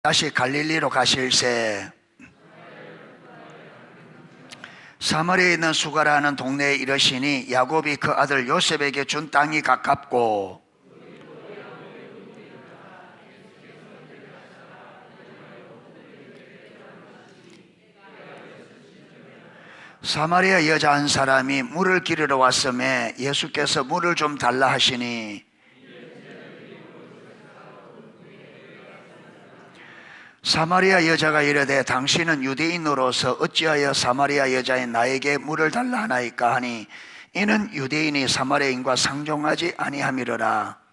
다시 갈릴리로 가실새 사마리아에 있는 수가라 하는 동네에 이르시니 야곱이 그 아들 요셉에게 준 땅이 가깝고 사마리아 여자 한 사람이 물을 기르러 왔음에 예수께서 물을 좀 달라 하시니 사마리아 여자가 이르되 당신은 유대인으로서 어찌하여 사마리아 여자인 나에게 물을 달라 하나이까 하니 이는 유대인이 사마리아인과 상종하지 아니함이로라.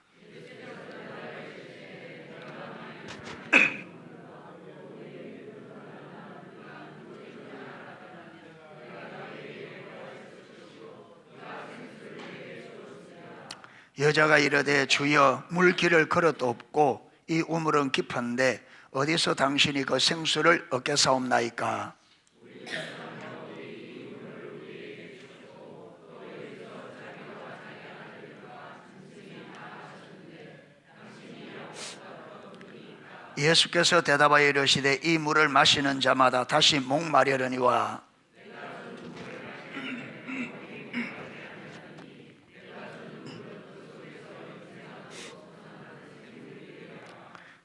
여자가 이르되 주여 물길을 그릇도 없고 이 우물은 깊은데 어디서 당신이 그 생수를 얻겠사옵나이까? 예수께서 대답하여 이르시되 이 물을 마시는 자마다 다시 목마르려니와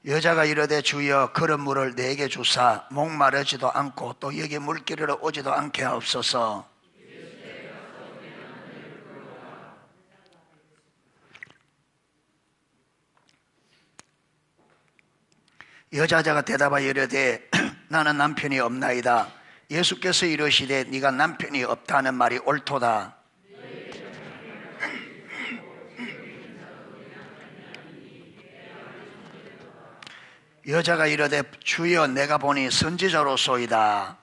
여자가 이르되 주여 그런 물을 내게 주사 목마르지도 않고 또 여기 물기르러 오지도 않게 하옵소서. 여자가 대답하여 이르되 나는 남편이 없나이다. 예수께서 이르시되 네가 남편이 없다는 말이 옳도다. 여자가 이르되 주여 내가 보니 선지자로소이다.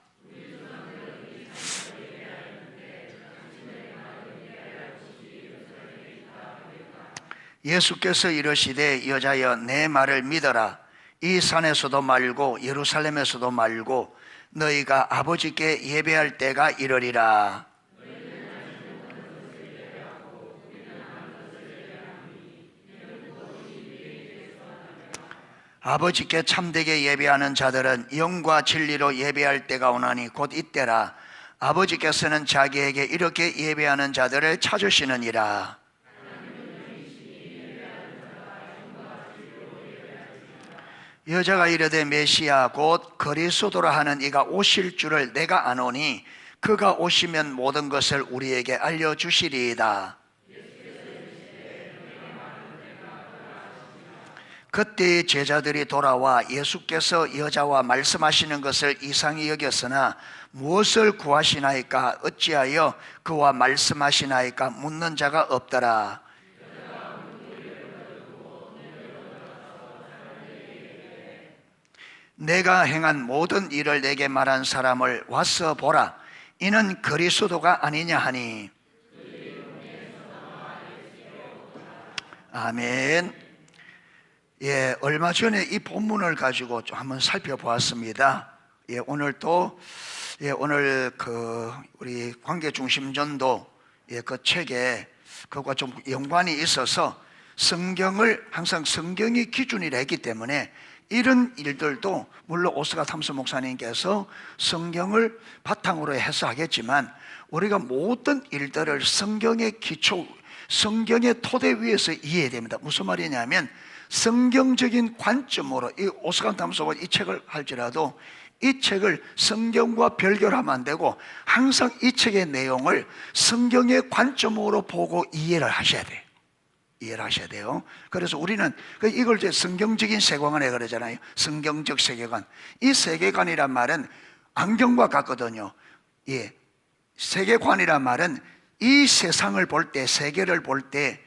예수께서 이르시되 여자여 내 말을 믿어라. 이 산에서도 말고 예루살렘에서도 말고 너희가 아버지께 예배할 때가 이르리라. 아버지께 참되게 예배하는 자들은 영과 진리로 예배할 때가 오나니 곧 이때라. 아버지께서는 자기에게 이렇게 예배하는 자들을 찾으시느니라. 여자가 이르되 메시아 곧 그리스도라 하는 이가 오실 줄을 내가 아노니 그가 오시면 모든 것을 우리에게 알려주시리이다. 그때 제자들이 돌아와 예수께서 여자와 말씀하시는 것을 이상히 여겼으나 무엇을 구하시나이까 어찌하여 그와 말씀하시나이까 묻는 자가 없더라. 내가 행한 모든 일을 내게 말한 사람을 와서 보라. 이는 그리스도가 아니냐 하니. 아멘. 예, 얼마 전에 이 본문을 가지고 좀 한번 살펴보았습니다. 예, 오늘 우리 관계중심전도 그 책에 그것과 좀 연관이 있어서 성경을 항상 성경이 기준이라 했기 때문에 이런 일들도 물론 오스가 탐스 목사님께서 성경을 바탕으로 해서 하겠지만 우리가 모든 일들을 성경의 기초, 성경의 토대 위에서 이해해야 됩니다. 무슨 말이냐면 성경적인 관점으로 이 오스간 탐스가 이 책을 할지라도 이 책을 성경과 별개하면 안 되고 항상 이 책의 내용을 성경의 관점으로 보고 이해를 하셔야 돼요. 이해를 하셔야 돼요. 그래서 우리는 이걸 이제 성경적인 세계관이라고 그러잖아요. 성경적 세계관. 이 세계관이란 말은 안경과 같거든요. 예, 세계관이란 말은 이 세상을 볼 때, 세계를 볼 때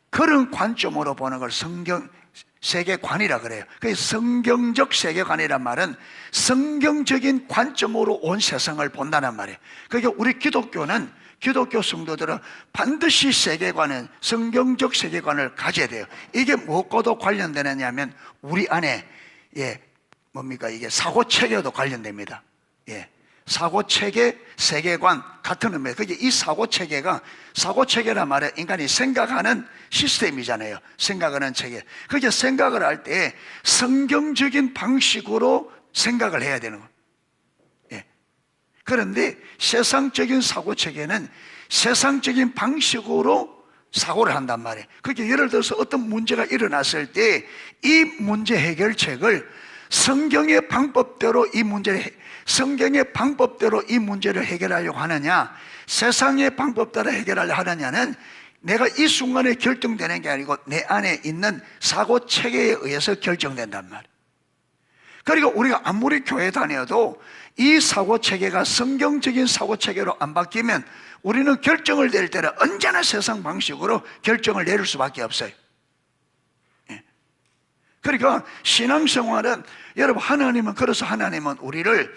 그런 관점으로 보는 걸 세계관이라 그래요. 그래서 성경적 세계관이란 말은 성경적인 관점으로 온 세상을 본다는 말이에요. 그러니까 우리 기독교 성도들은 반드시 세계관은 성경적 세계관을 가져야 돼요. 이게 무엇과도 관련되느냐면 우리 안에 이게 사고 체계도 관련됩니다. 예, 사고체계, 세계관 같은 의미예요. 그게 이 사고체계가, 사고체계란 말에 인간이 생각하는 시스템이잖아요. 생각하는 체계. 그게 생각을 할 때 성경적인 방식으로 생각을 해야 되는 거예요. 예. 그런데 세상적인 사고체계는 세상적인 방식으로 사고를 한단 말이에요. 그게 예를 들어서 어떤 문제가 일어났을 때 이 문제 해결책을 성경의 방법대로 성경의 방법대로 이 문제를 해결하려고 하느냐, 세상의 방법대로 해결하려고 하느냐는 내가 이 순간에 결정되는 게 아니고 내 안에 있는 사고 체계에 의해서 결정된단 말이에요. 그리고 우리가 아무리 교회 다녀도 이 사고 체계가 성경적인 사고 체계로 안 바뀌면 우리는 결정을 내릴 때는 언제나 세상 방식으로 결정을 내릴 수밖에 없어요. 그러니까 신앙생활은, 여러분, 그래서 하나님은 우리를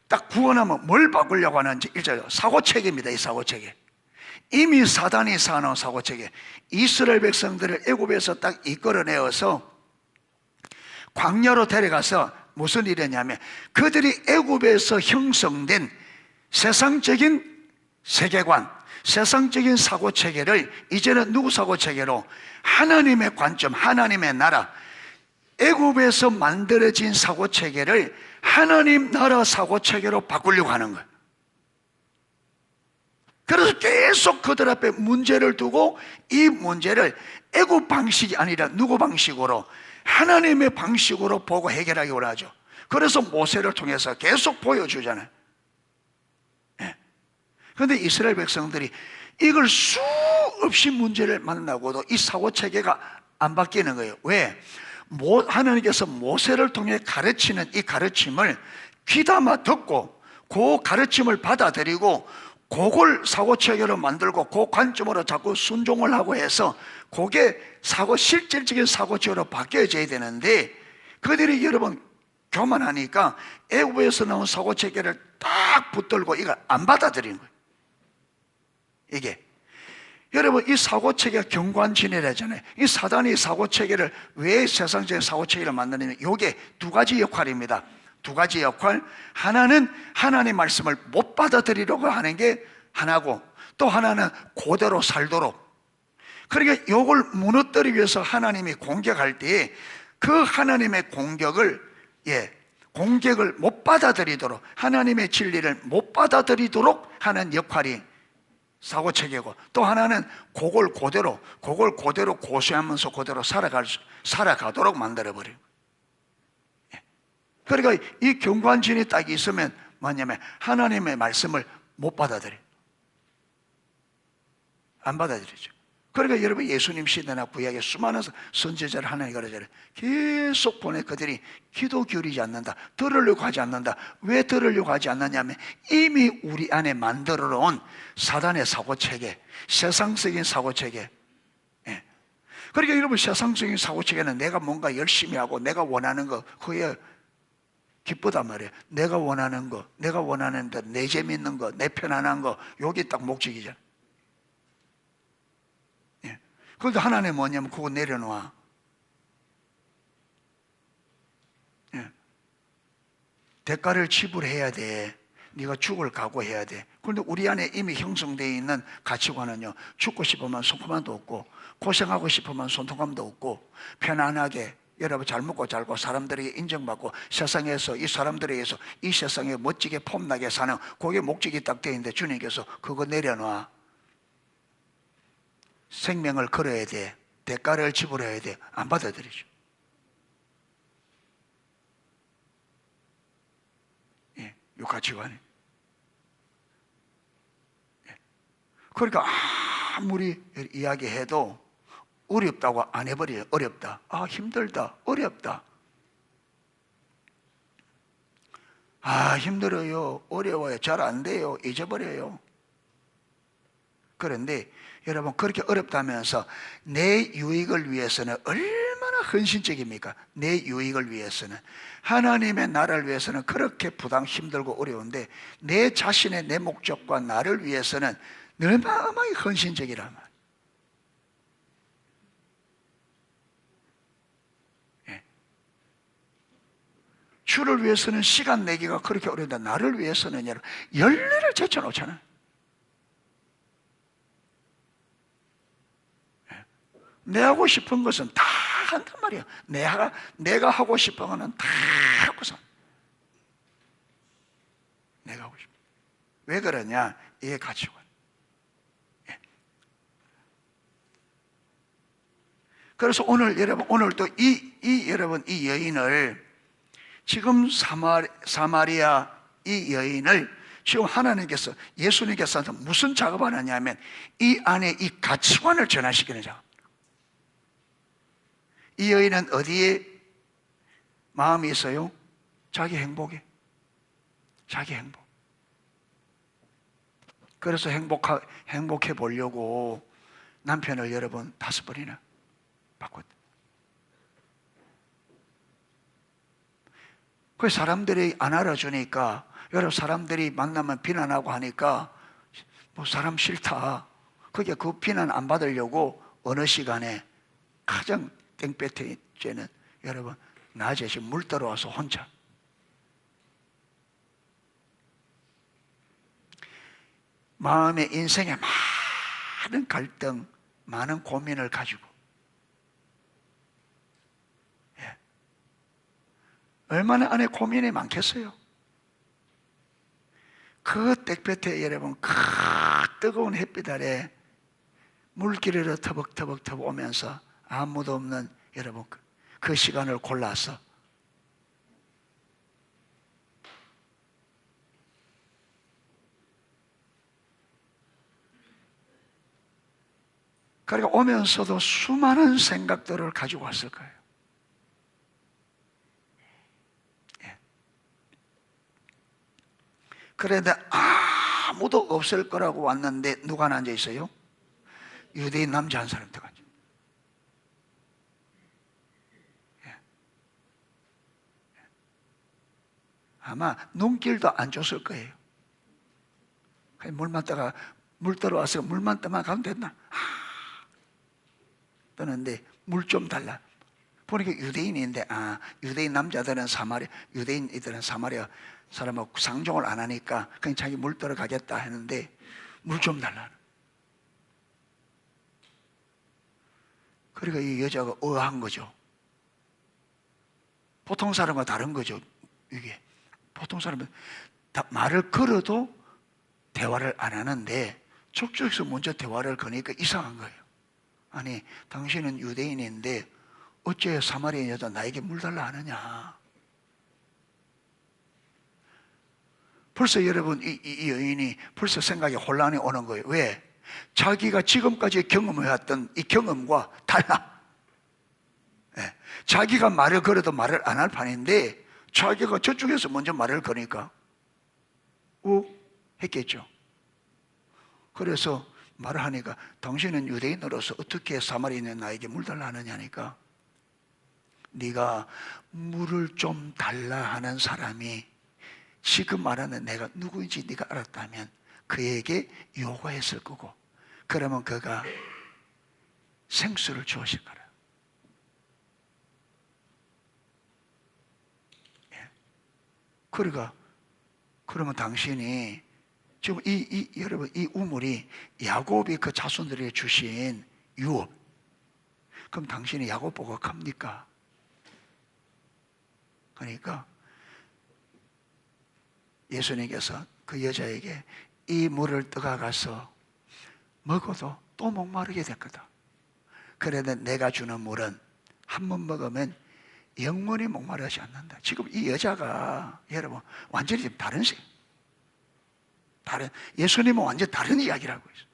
딱 구원하면 뭘 바꾸려고 하는지, 일절 사고체계입니다. 이 사고체계. 이미 사단이 쌓아놓은 사고체계. 이스라엘 백성들을 애굽에서 딱 이끌어내어서 광야로 데려가서 무슨 일이었냐면, 그들이 애굽에서 형성된 세상적인 세계관, 세상적인 사고체계를 이제는 누구 사고체계로? 하나님의 관점, 하나님의 나라, 애굽에서 만들어진 사고체계를 하나님 나라 사고체계로 바꾸려고 하는 거예요. 그래서 계속 그들 앞에 문제를 두고 이 문제를 애굽 방식이 아니라 누구 방식으로? 하나님의 방식으로 보고 해결하기 원하죠. 그래서 모세를 통해서 계속 보여주잖아요. 그런데 이스라엘 백성들이 이걸 수없이 문제를 만나고도 이 사고체계가 안 바뀌는 거예요. 왜? 하나님께서 모세를 통해 가르치는 이 가르침을 귀담아 듣고 그 가르침을 받아들이고 그걸 사고체계로 만들고 그 관점으로 자꾸 순종을 하고 해서 그게 실질적인 사고체계로 바뀌어져야 되는데, 그들이 여러분 교만하니까 애굽에서 나온 사고체계를 딱 붙들고 이걸 안 받아들이는 거예요. 이게 여러분, 이 사고체계가 경관진이라잖아요. 이 사단이 사고체계를, 왜 세상적인 사고체계를 만드냐면 이게 두 가지 역할입니다. 두 가지 역할. 하나는 하나님의 말씀을 못 받아들이려고 하는 게 하나고, 또 하나는 그대로 살도록. 그러니까 이걸 무너뜨리기 위해서 하나님이 공격할 때에 그 하나님의 공격을 못 받아들이도록, 하나님의 진리를 못 받아들이도록 하는 역할이 사고체계고, 또 하나는 그걸 그대로 고수하면서 그대로 살아가도록 만들어버려요. 그러니까 이 경관진이 딱 있으면 뭐냐면 하나님의 말씀을 못 받아들여요. 안 받아들이죠. 그러니까 여러분, 예수님 시대나 구약에 수많은 선지자를 하나님 가르쳐요. 계속 보내 그들이 기도 기울이지 않는다, 들으려고 하지 않는다. 왜 들으려고 하지 않느냐면 이미 우리 안에 만들어 놓은 사단의 사고체계, 세상적인 사고체계. 그러니까 여러분, 세상적인 사고체계는 내가 뭔가 열심히 하고 내가 원하는 거 그게 기쁘단 말이에요. 내가 원하는 거, 내가 원하는 데, 내 재밌는 거, 내 편안한 거, 여기 딱 목적이잖아. 그런데 하나님은 뭐냐면 그거 내려놔. 대가를 지불해야 돼. 네가 죽을 각오해야 돼. 그런데 우리 안에 이미 형성되어 있는 가치관은요, 죽고 싶으면 손톱만도 없고, 고생하고 싶으면 손톱감도 없고, 편안하게 여러분 잘 먹고 잘고 사람들에게 인정받고 세상에서 이 사람들에 의해서 이 세상에 멋지게 폼나게 사는, 그게 목적이 딱 되어 있는데 주님께서 그거 내려놔. 생명을 걸어야 돼. 대가를 지불해야 돼. 안 받아들이죠. 이 가치관이. 그러니까 아무리 이야기해도 어렵다고 안 해버려요. 어렵다. 힘들다. 어렵다. 힘들어요. 어려워요. 잘 안 돼요. 잊어버려요. 그런데 여러분, 그렇게 어렵다면서 내 유익을 위해서는 얼마나 헌신적입니까? 내 유익을 위해서는, 하나님의 나라를 위해서는 그렇게 부담 힘들고 어려운데 내 자신의 내 목적과 나를 위해서는 얼마나 헌신적이란 말이에요. 주를 위해서는 시간 내기가 그렇게 어려운데 나를 위해서는 여러분 열례를 제쳐놓잖아요. 내 하고 싶은 것은 다 한단 말이에요. 내가 하고 싶은 거는 다 하고서 내가 하고 싶어. 왜 그러냐? 이게 가치관. 그래서 오늘 여러분, 오늘도 여러분 이 여인을 지금 사마리아 이 여인을 지금 하나님께서 예수님께서 무슨 작업을 하냐면 이 안에 이 가치관을 전환시키는 작업. 이 여인은 어디에 마음이 있어요? 자기 행복에. 자기 행복. 그래서 행복해 보려고 남편을 여러분 5번이나 바꿨다. 그 사람들이 안 알아주니까, 여러분 사람들이 만나면 비난하고 하니까 뭐 사람 싫다. 그게 그 비난 안 받으려고 어느 시간에 가장 땡볕에 쬐는 여러분 낮에 지금 물 들어와서 혼자 마음의 인생에 많은 갈등, 많은 고민을 가지고 얼마나 안에 고민이 많겠어요. 그 땡볕에 여러분 그 뜨거운 햇빛 아래 물길을 터벅터벅 오면서 아무도 없는 여러분 그 시간을 골라서 그러니까 오면서도 수많은 생각들을 가지고 왔을 거예요. 그런데 아무도 없을 거라고 왔는데 누가 앉아 있어요? 유대인 남자 한 사람 들어가죠. 아마 눈길도 안 줬을 거예요. 물만 떠가 물 들어와서 물만 떠만 가면 된다. 떠는데 물 좀 달라. 보니까 유대인인데 유대인 남자들은 유대인들은 사마리아 사람하고 상종을 안 하니까 그냥 자기 물 들어가겠다 했는데 물 좀 달라. 그러니까 이 여자가 의아한 거죠. 보통 사람과 다른 거죠. 이게 보통 사람은 말을 걸어도 대화를 안 하는데 저쪽에서 먼저 대화를 거니까 이상한 거예요. 아니 당신은 유대인인데 어째 사마리아 여자 나에게 물 달라 하느냐. 벌써 여러분 이 여인이 벌써 생각에 혼란이 오는 거예요. 왜? 자기가 지금까지 경험해왔던 이 경험과 달라. 네. 자기가 말을 걸어도 말을 안 할 판인데 자기가 저쪽에서 먼저 말을 거니까 했겠죠. 그래서 말을 하니까 당신은 유대인으로서 어떻게 사마리아 나에게 물 달라 하느냐니까 네가 물을 좀 달라 하는 사람이 지금 말하는 내가 누구인지 네가 알았다면 그에게 요구했을 거고 그러면 그가 생수를 주었을 거라. 그러면 당신이 지금 여러분 이 우물이 야곱이 그 자손들에게 주신 유업. 그럼 당신이 야곱 보고 갑니까? 그러니까 예수님께서 그 여자에게 이 물을 떠가가서 먹어도 또 목마르게 될 거다. 그런데 내가 주는 물은 한 번 먹으면 영원히 목마르지 않는다. 지금 이 여자가 여러분 완전히 지금 다른 예수님은 완전 다른 이야기라고 있어요.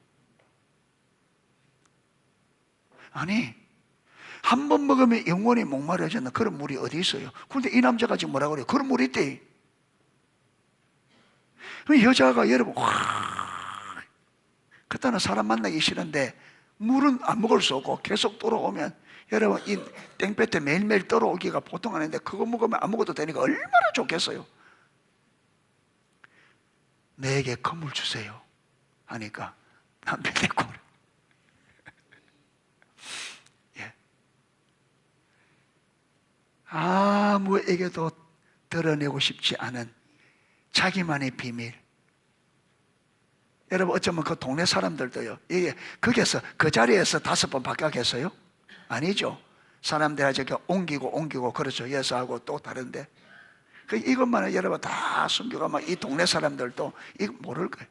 아니 한 번 먹으면 영원히 목마르지 않는 그런 물이 어디 있어요? 그런데 이 남자가 지금 뭐라고 그래요? 그런 물이 있대. 여자가 여러분 그때는 사람 만나기 싫은데 물은 안 먹을 수 없고 계속 돌아오면 여러분 이 땡볕에 매일매일 떨어오기가 보통 아닌데 그거 먹으면 안 먹어도 되니까 얼마나 좋겠어요. 내게 건물 주세요 하니까 남편이 꼴. 예. 아무에게도 드러내고 싶지 않은 자기만의 비밀. 여러분 어쩌면 그 동네 사람들도요, 이게 거기에서 그 자리에서 5번 바뀌었겠어요? 아니죠. 사람들이 저기 옮기고 그렇죠. 예수하고 또 다른데 이것만은 여러분 다 숨기고 이 동네 사람들도 이거 모를 거예요.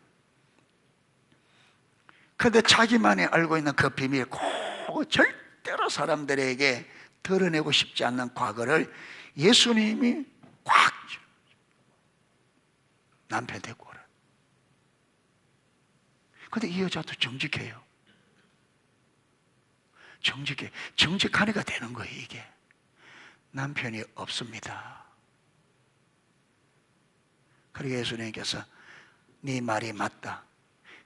그런데 자기만이 알고 있는 그 비밀, 절대로 사람들에게 드러내고 싶지 않는 과거를 예수님이 꽉 남편 데리고 오라. 근데 이 여자도 정직해요. 정직한 애가 되는 거예요. 이게 남편이 없습니다. 그리고 예수님께서 네 말이 맞다.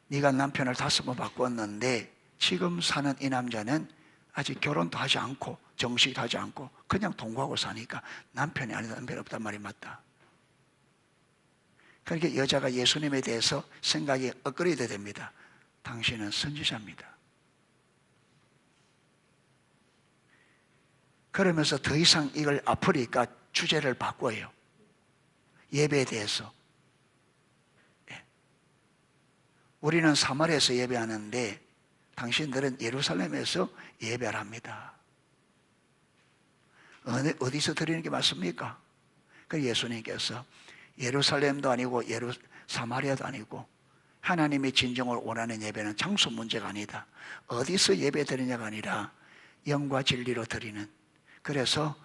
네가 남편을 5번 바꿨는데 지금 사는 이 남자는 아직 결혼도 하지 않고 정식도 하지 않고 그냥 동거하고 사니까 남편이 아니다, 남편이 없단 말이 맞다. 그러니까 여자가 예수님에 대해서 생각이 업그레이드 됩니다. 당신은 선지자입니다. 그러면서 더 이상 이걸 아프리까 주제를 바꿔요. 예배에 대해서. 우리는 사마리아에서 예배하는데 당신들은 예루살렘에서 예배를 합니다. 어디서 드리는 게 맞습니까? 그 예수님께서 예루살렘도 아니고 사마리아도 아니고 하나님이 진정으로 원하는 예배는 장소 문제가 아니다. 어디서 예배 드리냐가 아니라 영과 진리로 드리는. 그래서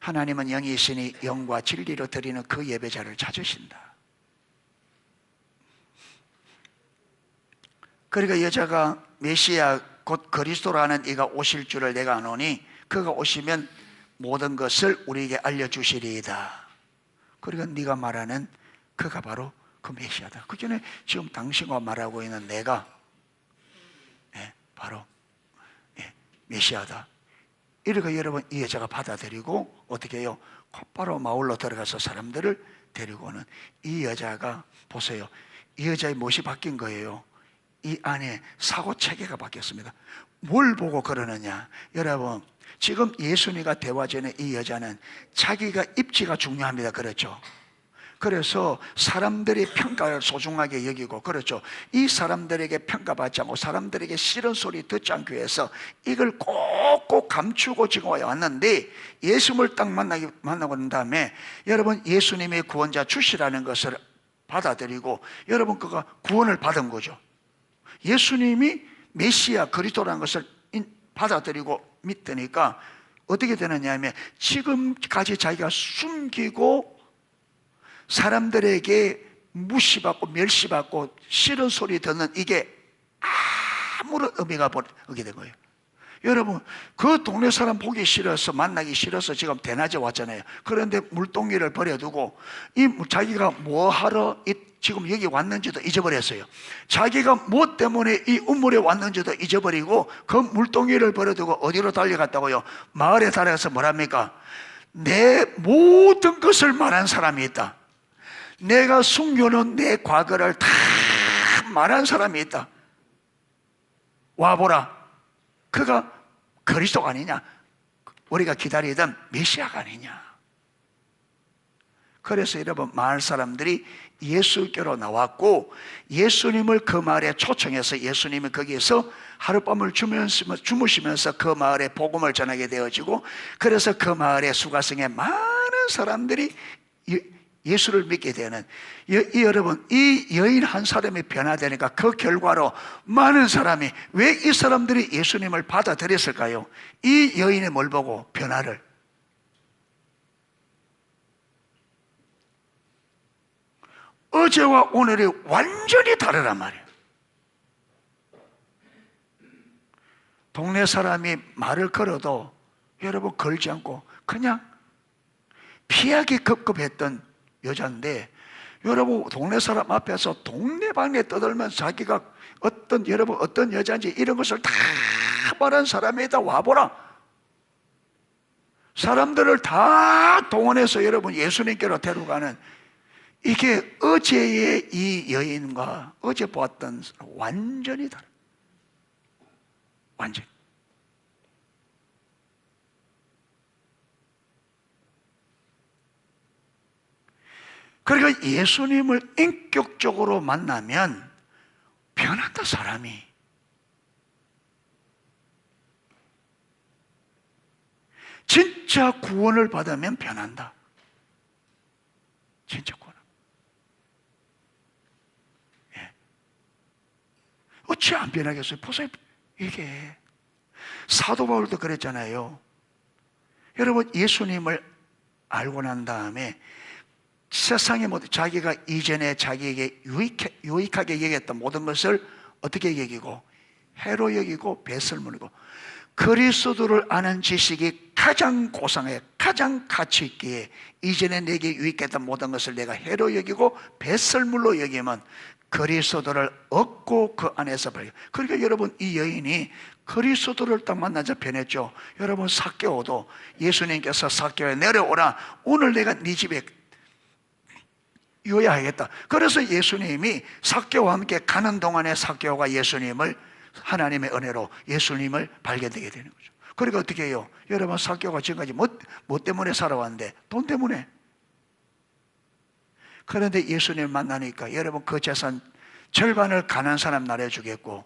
하나님은 영이시니 영과 진리로 드리는 그 예배자를 찾으신다. 그러니까 여자가 메시아 곧 그리스도라는 이가 오실 줄을 내가 아노니 그가 오시면 모든 것을 우리에게 알려주시리이다. 그러니까 네가 말하는 그가 바로 그 메시아다. 그 전에 지금 당신과 말하고 있는 내가 바로 메시아다. 이렇게 여러분 이 여자가 받아들이고 어떻게 해요? 곧바로 마을로 들어가서 사람들을 데리고 오는 이 여자가 보세요. 이 여자의 무엇이 바뀐 거예요? 이 안에 사고체계가 바뀌었습니다. 뭘 보고 그러느냐? 여러분 지금 예수님과 대화 전에 이 여자는 자기가 입지가 중요합니다. 그렇죠? 그래서 사람들의 평가를 소중하게 여기고 그렇죠. 이 사람들에게 평가받지 않고 사람들에게 싫은 소리 듣지 않기 위해서 이걸 꼭꼭 감추고 지금 왔는데 예수님을 딱 만나고 난 다음에 여러분 예수님의 구원자 주시라는 것을 받아들이고 여러분 그가 구원을 받은 거죠. 예수님이 메시아 그리스도라는 것을 받아들이고 믿으니까 어떻게 되느냐 하면 지금까지 자기가 숨기고 사람들에게 무시받고 멸시받고 싫은 소리 듣는 이게 아무런 의미가 없게 된 거예요. 여러분 그 동네 사람 보기 싫어서 만나기 싫어서 지금 대낮에 왔잖아요. 그런데 물동이를 버려두고 자기가 뭐 하러 지금 여기 왔는지도 잊어버렸어요. 자기가 뭐 때문에 이 우물에 왔는지도 잊어버리고 그 물동이를 버려두고 어디로 달려갔다고요? 마을에 달려가서 뭐랍니까? 내 모든 것을 말한 사람이 있다. 내가 숨겨놓은 내 과거를 다 말한 사람이 있다. 와보라. 그가 그리스도가 아니냐? 우리가 기다리던 메시아가 아니냐? 그래서 여러분 마을 사람들이 예수께로 나왔고 예수님을 그 마을에 초청해서 예수님이 거기에서 하룻밤을 주무시면서 그 마을에 복음을 전하게 되어지고 그래서 그 마을의 수가성에 많은 사람들이 예수를 믿게 되는 여러분 이 여인 한 사람이 변화되니까 그 결과로 많은 사람이 왜 이 사람들이 예수님을 받아들였을까요? 이 여인의 뭘 보고 변화를 어제와 오늘이 완전히 다르란 말이에요. 동네 사람이 말을 걸어도 여러분 걸지 않고 그냥 피하기 급급했던 여자인데 여러분 동네 사람 앞에서 동네방네 떠들면서 자기가 여러분 어떤 여자인지 이런 것을 다 말한 사람에다 와보라. 사람들을 다 동원해서 여러분 예수님께로 데려가는 이게 어제의 이 여인과 어제 보았던 완전히 다른 완전. 그러니까 예수님을 인격적으로 만나면 변한다, 사람이. 진짜 구원을 받으면 변한다. 진짜 구원. 예. 어찌 안 변하겠어요? 보세요. 이게 사도 바울도 그랬잖아요. 여러분, 예수님을 알고 난 다음에 세상의 모든, 자기가 이전에 자기에게 유익하게 여겼던 모든 것을 어떻게 여기고, 해로 여기고 뱃을 물고, 그리스도를 아는 지식이 가장 고상해, 가장 가치 있기에 이전에 내게 유익했던 모든 것을 내가 해로 여기고 뱃을 물로 여기면 그리스도를 얻고 그 안에서 발견. 그러니까 여러분, 이 여인이 그리스도를 딱 만나자 변했죠. 여러분, 삭개오도 예수님께서 삭개오에 내려오라, 오늘 내가 네 집에 요야하겠다. 그래서 예수님이 삭개오와 함께 가는 동안에 삭개오가 예수님을, 하나님의 은혜로 예수님을 발견되게 되는 거죠. 그러니까 어떻게 해요? 여러분, 삭개오가 지금까지 뭐 때문에 살아왔는데? 돈 때문에. 그런데 예수님을 만나니까 여러분, 그 재산 절반을 가난한 사람 나눠주겠고,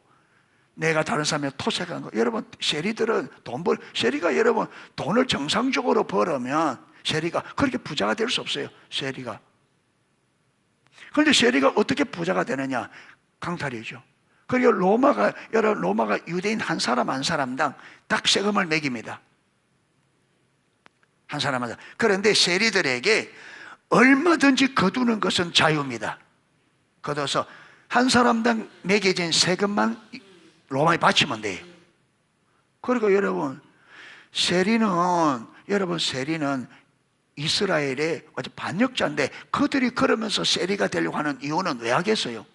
내가 다른 사람의 토색한 거. 여러분, 세리들은 세리가 여러분 돈을 정상적으로 벌으면 세리가 그렇게 부자가 될 수 없어요. 세리가. 그런데 세리가 어떻게 부자가 되느냐? 강탈이죠. 그리고 로마가 유대인 한 사람 한 사람당 딱 세금을 매깁니다. 한 사람 한 사람. 그런데 세리들에게 얼마든지 거두는 것은 자유입니다. 거둬서 한 사람당 매겨진 세금만 로마에 바치면 돼요. 그리고 여러분, 세리는 이스라엘의 반역자인데 그들이 그러면서 세리가 되려고 하는 이유는 왜 하겠어요?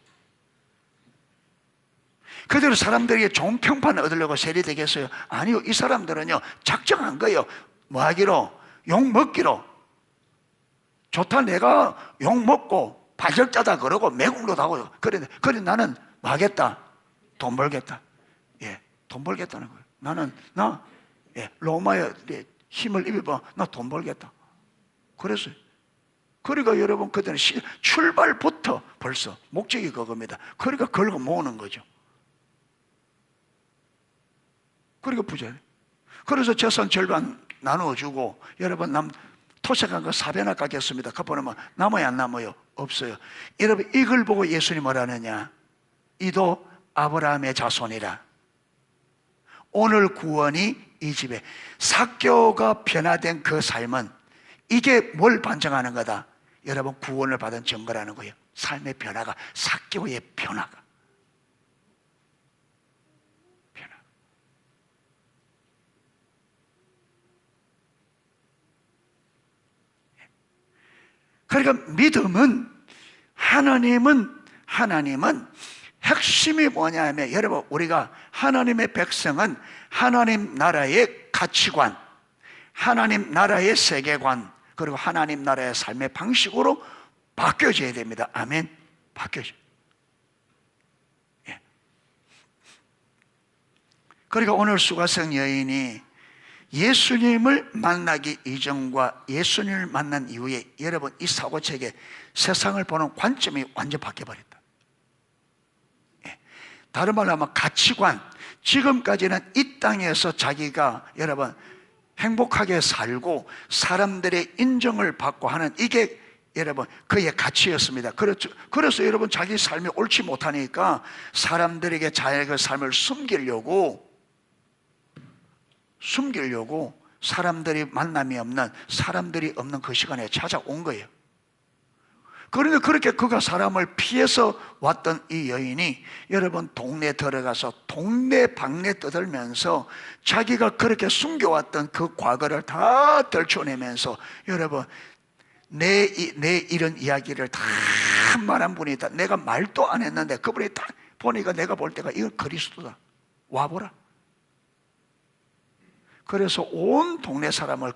그들은 사람들에게 좋은 평판을 얻으려고 세리 되겠어요? 아니요. 이 사람들은요, 작정한 거예요. 뭐 하기로? 욕 먹기로. 좋다, 내가 욕 먹고 반역자다 그러고 매국노 하고요. 그래 나는 뭐 하겠다? 돈 벌겠다. 예, 돈 벌겠다는 거예요. 로마의 힘을 입어봐. 나 돈 벌겠다. 그랬어요. 그러니까 여러분, 그때는 출발부터 벌써 목적이 그겁니다. 그러니까 걸고 모으는 거죠. 그러니까 부자예요. 그래서 재산 절반 나누어주고, 여러분, 토색한 거 사배나 깎겠습니다. 갚아놓으면 남아요, 안 남아요? 없어요. 여러분, 이걸 보고 예수님 뭐라 하느냐? 이도 아브라함의 자손이라. 오늘 구원이 이 집에. 삭개오가 변화된 그 삶은 이게 뭘 반증하는 거다? 여러분, 구원을 받은 증거라는 거예요. 삶의 변화가, 삭개오의 변화가. 그러니까 믿음은, 하나님은 핵심이 뭐냐면, 여러분, 우리가 하나님의 백성은 하나님 나라의 가치관, 하나님 나라의 세계관, 그리고 하나님 나라의 삶의 방식으로 바뀌어져야 됩니다. 아멘. 바뀌어져요. 예. 그러니까 오늘 수가성 여인이 예수님을 만나기 이전과 예수님을 만난 이후에 여러분, 이 사고책에 세상을 보는 관점이 완전 바뀌어버렸다. 예. 다른 말로 하면 가치관. 지금까지는 이 땅에서 자기가 여러분 행복하게 살고 사람들의 인정을 받고 하는 이게 여러분 그의 가치였습니다. 그래서 여러분 자기 삶이 옳지 못하니까 사람들에게 자기의 삶을 숨기려고 사람들이 만남이 없는, 사람들이 없는 그 시간에 찾아온 거예요. 그런데 그렇게 그가 사람을 피해서 왔던 이 여인이 여러분 동네 들어가서 동네방네 떠들면서 자기가 그렇게 숨겨왔던 그 과거를 다 들춰내면서 여러분 내 이런 이야기를 다 말한 분이 있다. 내가 말도 안 했는데 그분이 딱 보니까 내가 볼 때가 이건 그리스도다. 와보라. 그래서 온 동네 사람을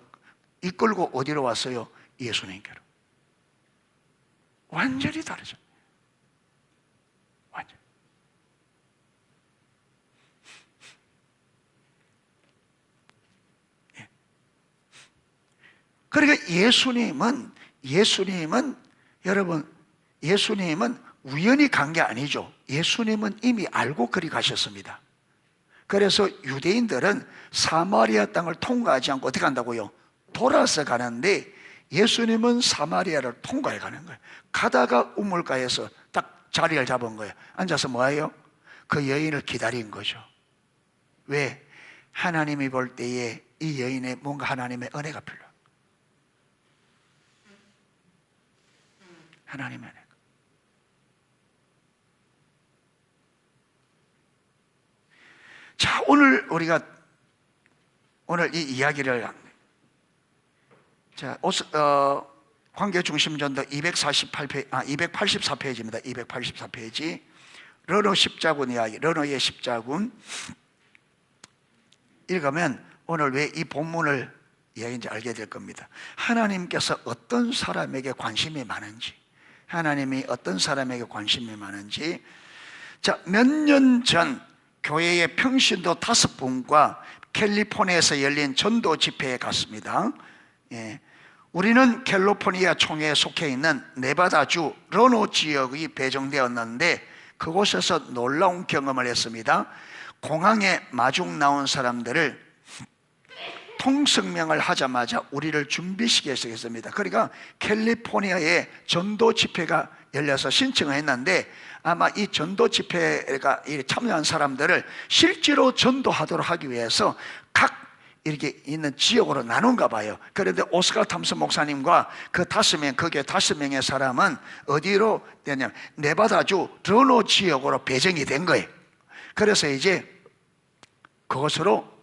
이끌고 어디로 왔어요? 예수님께로. 완전히 다르죠. 완전. 예. 그러니까 예수님은 여러분, 예수님은 우연히 간 게 아니죠. 예수님은 이미 알고 그리 가셨습니다. 그래서 유대인들은 사마리아 땅을 통과하지 않고 어떻게 간다고요? 돌아서 가는데 예수님은 사마리아를 통과해 가는 거예요. 가다가 우물가에서 딱 자리를 잡은 거예요. 앉아서 뭐예요? 그 여인을 기다린 거죠. 왜? 하나님이 볼 때에 이 여인의 뭔가 하나님의 은혜가 필요해요. 하나님의 은혜가. 자, 오늘 우리가 오늘 이 이야기를 자, 관계중심전도 284페이지입니다. 284페이지. 르노 십자군 이야기, 르노의 십자군 읽으면 오늘 왜 이 본문을 이야기인지 알게 될 겁니다. 하나님께서 어떤 사람에게 관심이 많은지, 하나님이 어떤 사람에게 관심이 많은지. 자, 몇 년 전 교회의 평신도 5분과 캘리포니아에서 열린 전도 집회에 갔습니다. 예. 우리는 캘리포니아 총회에 속해 있는 네바다주 러노 지역이 배정되었는데 그곳에서 놀라운 경험을 했습니다. 공항에 마중 나온 사람들을 통성명을 하자마자 우리를 준비시켜 주셨습니다. 그러니까 캘리포니아에 전도 집회가 열려서 신청을 했는데 아마 이 전도 집회가 참여한 사람들을 실제로 전도하도록 하기 위해서 각 이렇게 있는 지역으로 나눈가 봐요. 그런데 오스카 탐슨 목사님과 그 5명, 거기에 5명의 사람은 어디로 되냐면 네바다주 러노 지역으로 배정이 된 거예요. 그래서 이제 그곳으로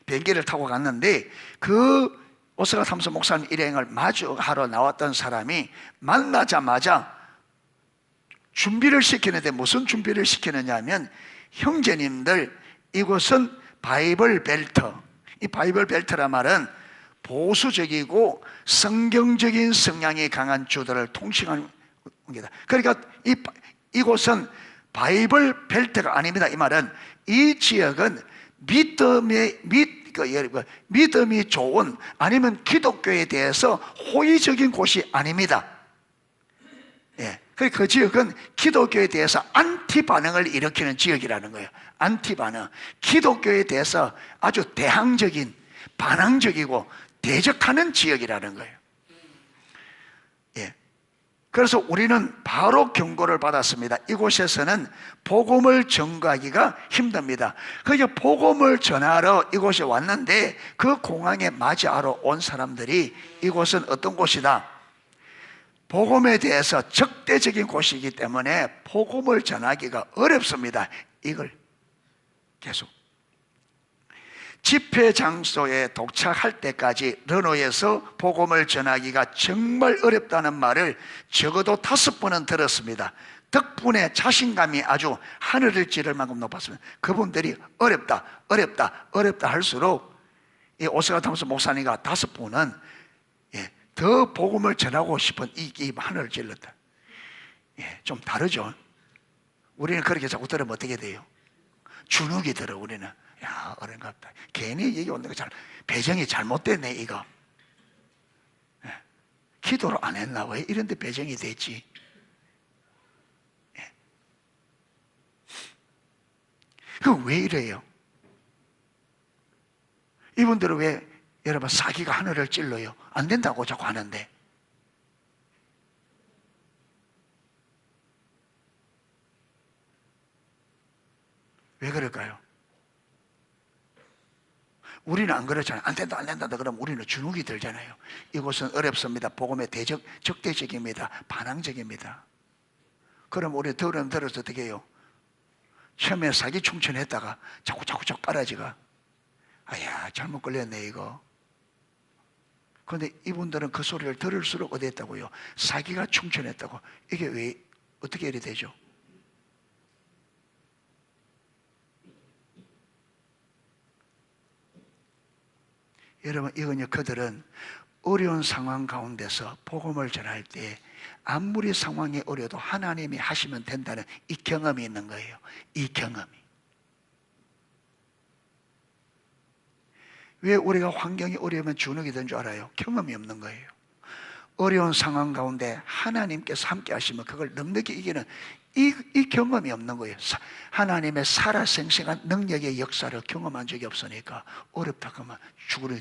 비행기를 타고 갔는데 그 오스카 탐슨 목사님 일행을 마주하러 나왔던 사람이 만나자마자 준비를 시키는데 무슨 준비를 시키느냐 하면 형제님들, 이곳은 바이블 벨트, 이 바이블 벨트란 말은 보수적이고 성경적인 성향이 강한 주들을 통칭하는 겁니다. 그러니까 이곳은 바이블 벨트가 아닙니다. 이 말은 이 지역은 믿음이 좋은 아니면 기독교에 대해서 호의적인 곳이 아닙니다. 예. 그 지역은 기독교에 대해서 안티 반응을 일으키는 지역이라는 거예요. 안티 반응. 기독교에 대해서 아주 대항적인, 반항적이고 대적하는 지역이라는 거예요. 예. 그래서 우리는 바로 경고를 받았습니다. 이곳에서는 복음을 전가하기가 힘듭니다. 그러니까 복음을 전하러 이곳에 왔는데 그 공항에 맞이하러 온 사람들이 이곳은 어떤 곳이다? 복음에 대해서 적대적인 곳이기 때문에 복음을 전하기가 어렵습니다. 이걸 계속 집회 장소에 도착할 때까지 르노에서 복음을 전하기가 정말 어렵다는 말을 적어도 5번은 들었습니다. 덕분에 자신감이 아주 하늘을 찌를 만큼 높았습니다. 그분들이 어렵다 할수록 이 오스카 탐슨 목사님과 5분은 더 복음을 전하고 싶은 이 하늘을 찔렀다. 예, 좀 다르죠. 우리는 그렇게 자꾸 들으면 어떻게 돼요? 주눅이 들어. 우리는 야, 어른갑다. 괜히 얘기 오는 거 배정이 잘못됐네 이거. 예, 기도를 안 했나? 왜 이런데 배정이 됐지? 예. 그 왜 이래요? 이분들은 왜 여러분 사기가 하늘을 찔러요? 안 된다고 자꾸 하는데. 왜 그럴까요? 우리는 안 그렇잖아요. 안 된다 그러면 우리는 주눅이 들잖아요. 이곳은 어렵습니다. 복음의 적대적입니다. 반항적입니다. 그럼 우리 들어서 어떻게 해요? 처음에 사기 충천했다가 자꾸 빨아지가 아야 잘못 걸렸네 이거. 그런데 이분들은 그 소리를 들을수록 어디 했다고요? 사기가 충천했다고. 이게 왜 어떻게 이래 되죠? 여러분, 이건요, 그들은 어려운 상황 가운데서 복음을 전할 때 아무리 상황이 어려도 하나님이 하시면 된다는 이 경험이 있는 거예요. 이 경험이. 왜 우리가 환경이 어려우면 주눅이 든 줄 알아요? 경험이 없는 거예요. 어려운 상황 가운데 하나님께서 함께 하시면 그걸 넉넉히 이기는 이 경험이 없는 거예요. 하나님의 살아생생한 능력의 역사를 경험한 적이 없으니까 어렵다 그러면 죽으려.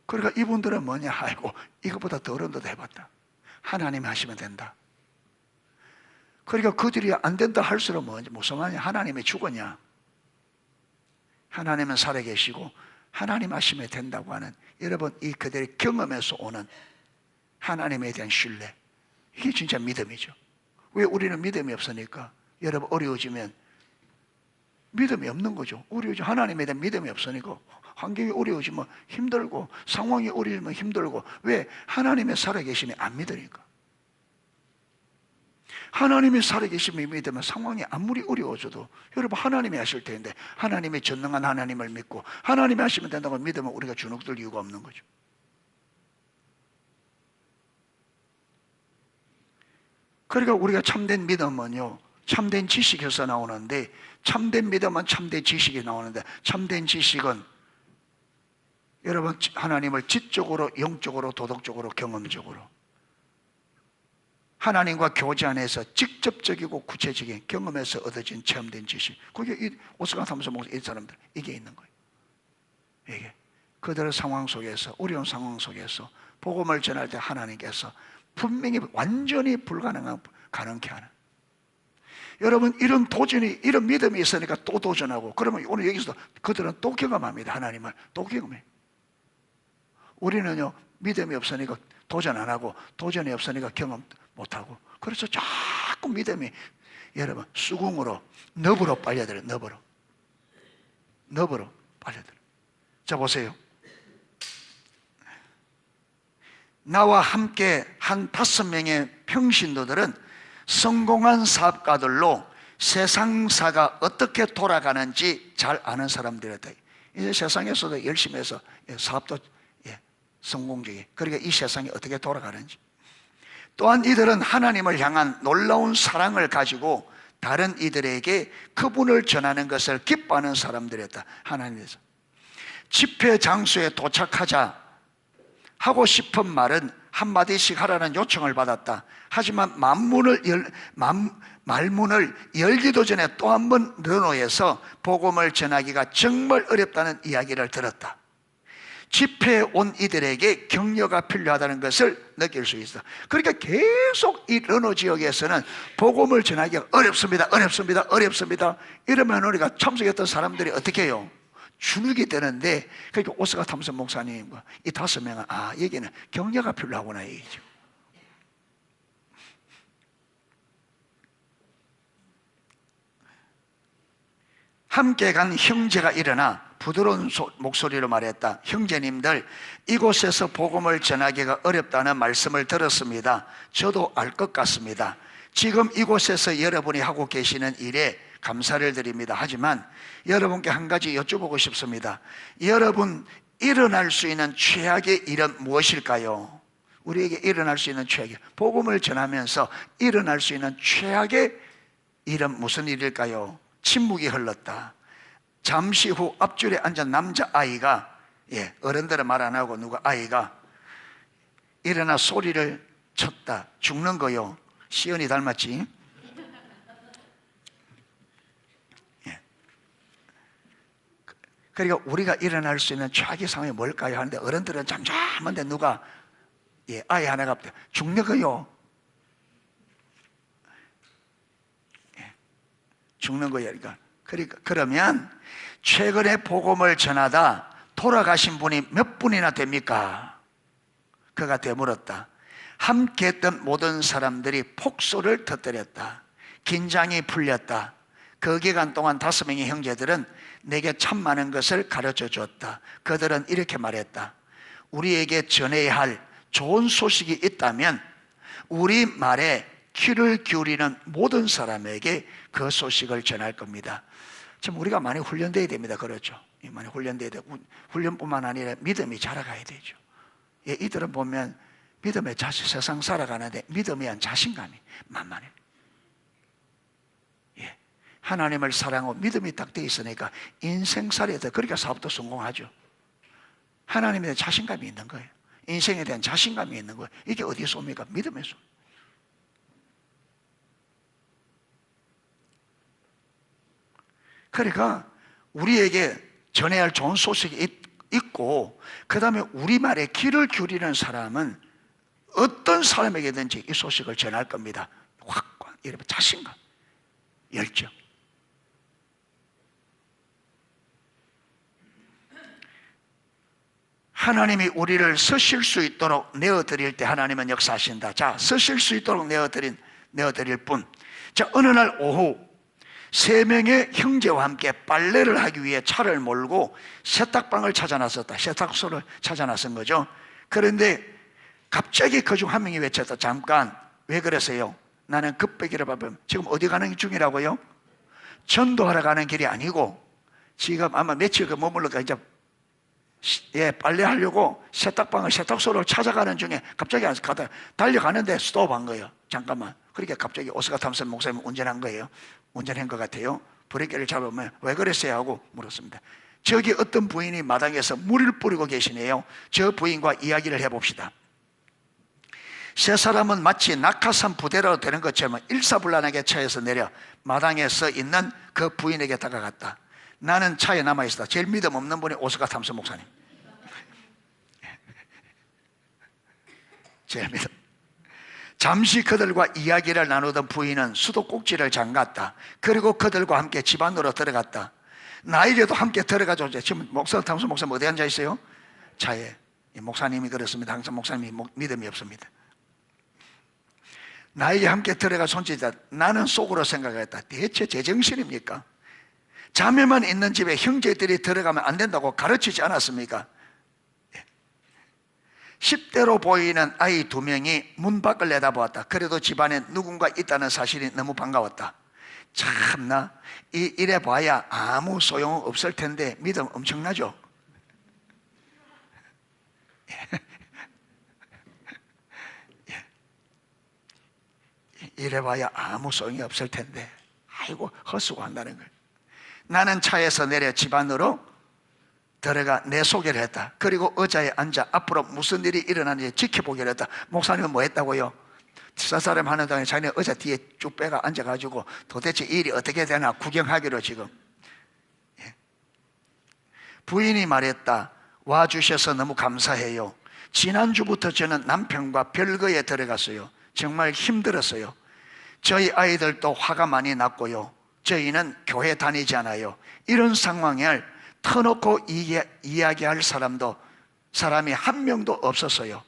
그러니까 이분들은 뭐냐? 아이고 이것보다 더 어려운 데도 해봤다. 하나님이 하시면 된다. 그러니까 그들이 안 된다 할수록 무슨 말이냐? 하나님이 죽었냐? 하나님은 살아계시고 하나님 하시면 된다고 하는, 여러분 이 그들의 경험에서 오는 하나님에 대한 신뢰, 이게 진짜 믿음이죠. 왜? 우리는 믿음이 없으니까. 여러분 어려워지면 믿음이 없는 거죠. 어려워지면 하나님에 대한 믿음이 없으니까 환경이 어려워지면 힘들고 상황이 어려우면 힘들고. 왜? 하나님의 살아계심이 안 믿으니까. 하나님이 살아계심이 믿으면 상황이 아무리 어려워져도, 여러분 하나님이 하실 텐데 하나님이 전능한 하나님을 믿고 하나님이 하시면 된다고 믿으면 우리가 주눅들 이유가 없는 거죠. 그러니까 우리가 참된 믿음은요, 참된 지식에서 나오는데, 참된 믿음은 참된 지식이 나오는데, 참된 지식은 여러분 하나님을 지적으로, 영적으로, 도덕적으로, 경험적으로 하나님과 교제 안에서 직접적이고 구체적인 경험에서 얻어진 체험된 지식, 그게 이 오스가 사무소 목사 이 사람들 이게 있는 거예요. 이게 그들의 상황 속에서, 어려운 상황 속에서 복음을 전할 때 하나님께서 분명히 완전히 가능케 하는, 여러분 이런 도전이, 이런 믿음이 있으니까 또 도전하고, 그러면 오늘 여기서 그들은 또 경험합니다. 하나님을 또 경험해. 우리는요 믿음이 없으니까 도전 안 하고, 도전이 없으니까 경험 못하고, 그래서 자꾸 믿음이 여러분 수궁으로, 너브로 빨려들어요. 너브로 빨려들어요. 자 보세요. 나와 함께 한 5명의 평신도들은 성공한 사업가들로 세상사가 어떻게 돌아가는지 잘 아는 사람들이었다. 이제 세상에서도 열심히 해서 사업도 성공적이, 그러니까 이 세상이 어떻게 돌아가는지. 또한 이들은 하나님을 향한 놀라운 사랑을 가지고 다른 이들에게 그분을 전하는 것을 기뻐하는 사람들이었다. 하나님께서 집회 장소에 도착하자 하고 싶은 말은 한마디씩 하라는 요청을 받았다. 하지만 말문을 열기도 전에 또 한 번 르노에서 복음을 전하기가 정말 어렵다는 이야기를 들었다. 집회에 온 이들에게 격려가 필요하다는 것을 느낄 수 있어. 그러니까 계속 이 르노 지역에서는 복음을 전하기가 어렵습니다. 이러면 우리가 참석했던 사람들이 어떻게 해요? 주눅이 되는데, 그러니까 오스가 탐선 목사님과 이 5명은 여기는 격려가 필요하구나 얘기죠. 함께 간 형제가 일어나 부드러운 목소리로 말했다. 형제님들, 이곳에서 복음을 전하기가 어렵다는 말씀을 들었습니다. 저도 알 것 같습니다. 지금 이곳에서 여러분이 하고 계시는 일에 감사를 드립니다. 하지만 여러분께 한 가지 여쭤보고 싶습니다. 여러분 일어날 수 있는 최악의 일은 무엇일까요? 우리에게 일어날 수 있는 최악의, 복음을 전하면서 일어날 수 있는 최악의 일은 무슨 일일까요? 침묵이 흘렀다. 잠시 후 앞줄에 앉은 남자아이가, 어른들은 말 안 하고 누가 아이가 일어나 소리를 쳤다. 죽는 거요. 시연이 닮았지? 그러니까 우리가 일어날 수 있는 최악의 상황이 뭘까요? 하는데 어른들은 잠잠한데 누가 아이 하나가 죽는 거요. 죽는 거예요. 그러니까 그러면 최근에 복음을 전하다 돌아가신 분이 몇 분이나 됩니까? 그가 되물었다. 함께 했던 모든 사람들이 폭소를 터뜨렸다. 긴장이 풀렸다. 그 기간 동안 5명의 형제들은 내게 참 많은 것을 가르쳐 줬다. 그들은 이렇게 말했다. 우리에게 전해야 할 좋은 소식이 있다면 우리 말에 귀를 기울이는 모든 사람에게 그 소식을 전할 겁니다. 참 우리가 많이 훈련돼야 됩니다. 그렇죠? 많이 훈련돼야 되고, 훈련뿐만 아니라 믿음이 자라가야 되죠. 이들은 보면 믿음의 세상 살아가는데 믿음에 대한 자신감이 만만해. 하나님을 사랑하고 믿음이 딱 돼 있으니까 인생살이에 더 그러니까 사업도 성공하죠. 하나님에 대한 자신감이 있는 거예요. 인생에 대한 자신감이 있는 거예요. 이게 어디서 옵니까? 믿음에서. 그러니까 우리에게 전해야 할 좋은 소식이 있고, 그 다음에 우리말에 귀를 기울이는 사람은 어떤 사람에게든지 이 소식을 전할 겁니다. 확, 이러면 자신감, 열정. 하나님이 우리를 서실 수 있도록 내어드릴 때 하나님은 역사하신다. 자, 서실 수 있도록 내어드릴 분. 자, 어느 날 오후 3명의 형제와 함께 빨래를 하기 위해 차를 몰고 세탁방을 찾아 나섰다. 세탁소를 찾아 나선 거죠. 그런데 갑자기 그 중 한 명이 외쳤다. 잠깐, 왜 그러세요? 나는 급하기를 바쁘면 지금 어디 가는 중이라고요? 전도하러 가는 길이 아니고 지금 아마 며칠 머물러가 이제 빨래하려고 세탁소를 찾아가는 중에 갑자기 가다 달려가는데 스톱한 거예요. 잠깐만. 그러니까 갑자기 오스카 탐슨 목사님이 운전한 거예요. 운전한 것 같아요. 브레이크를 잡으면 왜 그랬어요? 하고 물었습니다. 저기 어떤 부인이 마당에서 물을 뿌리고 계시네요. 저 부인과 이야기를 해봅시다. 세 사람은 마치 낙하산 부대로 되는 것처럼 일사불란하게 차에서 내려 마당에 서 있는 그 부인에게 다가갔다. 나는 차에 남아있었다. 제일 믿음 없는 분이 오스카 탐슨 목사님. 제일 믿음. 잠시 그들과 이야기를 나누던 부인은 수도꼭지를 잠갔다. 그리고 그들과 함께 집 안으로 들어갔다. 나에게도 함께 들어가죠. 지금 탐슨 목사님 어디 앉아 있어요? 차에. 목사님이 그렇습니다. 항상 목사님이 믿음이 없습니다. 나에게 함께 들어가 손짓했다. 나는 속으로 생각했다. 대체 제정신입니까? 자매만 있는 집에 형제들이 들어가면 안 된다고 가르치지 않았습니까? 10대로 보이는 아이 2명이 문 밖을 내다보았다. 그래도 집안에 누군가 있다는 사실이 너무 반가웠다. 참나, 이래 봐야 아무 소용 없을 텐데 믿음 엄청나죠? 이래 봐야 아무 소용이 없을 텐데 아이고 헛수고한다는 거예요. 나는 차에서 내려 집 안으로 들어가 내 소개를 했다. 그리고 의자에 앉아 앞으로 무슨 일이 일어나는지 지켜보기로 했다. 목사님은 뭐 했다고요? 사사람 하는 동안에 자기네 의자 뒤에 쭉 빼가 앉아가지고 도대체 일이 어떻게 되나 구경하기로 지금. 부인이 말했다. 와주셔서 너무 감사해요. 지난주부터 저는 남편과 별거에 들어갔어요. 정말 힘들었어요. 저희 아이들도 화가 많이 났고요. 저희는 교회 다니지 않아요. 이런 상황을 터놓고 이야기할 사람이 한 명도 없었어요.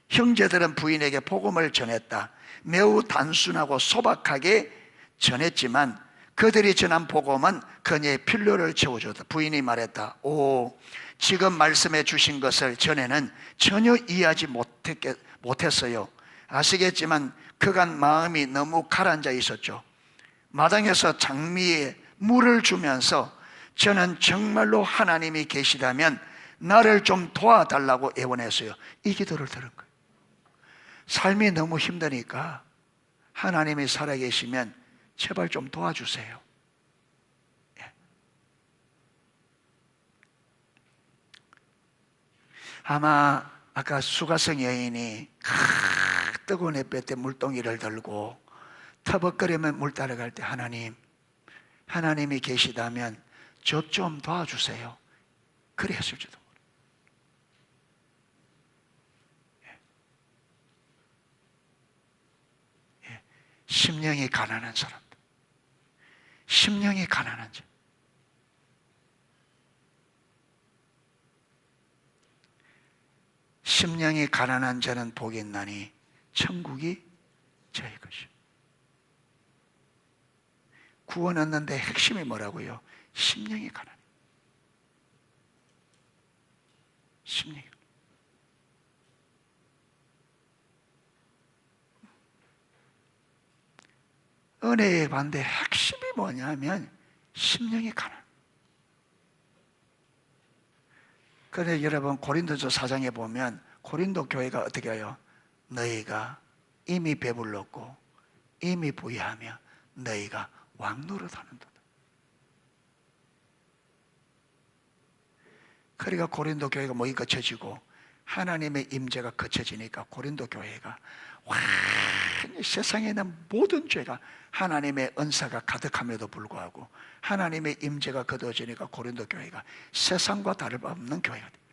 형제들은 부인에게 복음을 전했다. 매우 단순하고 소박하게 전했지만 그들이 전한 복음은 그녀의 필요를 채워줬다. 부인이 말했다. 오, 지금 말씀해 주신 것을 전에는 전혀 이해하지 못했어요. 아시겠지만 그간 마음이 너무 가라앉아 있었죠. 마당에서 장미에 물을 주면서 저는 정말로 하나님이 계시다면 나를 좀 도와달라고 애원했어요. 이 기도를 들은 거예요. 삶이 너무 힘드니까 하나님이 살아계시면 제발 좀 도와주세요. 아마 아까 수가성 여인이 뜨거운 햇볕에 물동이를 들고 터벅거리면 물 따라갈 때 하나님이 계시다면 저 좀 도와주세요. 그래 했을지도 모르겠어요. 심령이 가난한 사람들, 심령이 가난한 자, 심령이 가난한 자는 복이 있나니 천국이 저희 것이요. 구원 얻는데 핵심이 뭐라고요? 심령이 가난해. 심령이. 은혜의 반대 핵심이 뭐냐면 심령이 가난. 그런데 여러분 고린도서 4장에 보면 고린도 교회가 어떻게 해요? 너희가 이미 배불렀고 이미 부유하며 너희가 왕노릇하는도다. 그러니까 고린도 교회가 뭐이 거쳐지고 하나님의 임재가 거쳐지니까 고린도 교회가 완전히 세상에 있는 모든 죄가 하나님의 은사가 가득함에도 불구하고 하나님의 임재가 거두어지니까 고린도 교회가 세상과 다를 바 없는 교회가 됩니다.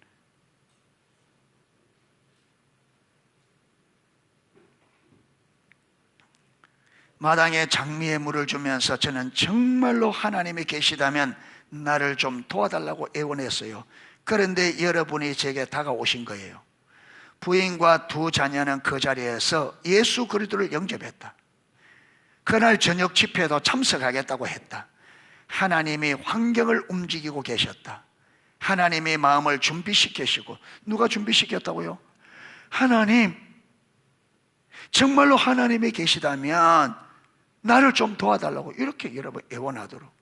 마당에 장미의 물을 주면서 저는 정말로 하나님이 계시다면 나를 좀 도와달라고 애원했어요. 그런데 여러분이 제게 다가오신 거예요. 부인과 두 자녀는 그 자리에서 예수 그리스도를 영접했다. 그날 저녁 집회도 참석하겠다고 했다. 하나님이 환경을 움직이고 계셨다. 하나님의 마음을 준비시키시고. 누가 준비시켰다고요? 하나님. 정말로 하나님이 계시다면 나를 좀 도와달라고 이렇게 여러분 애원하도록.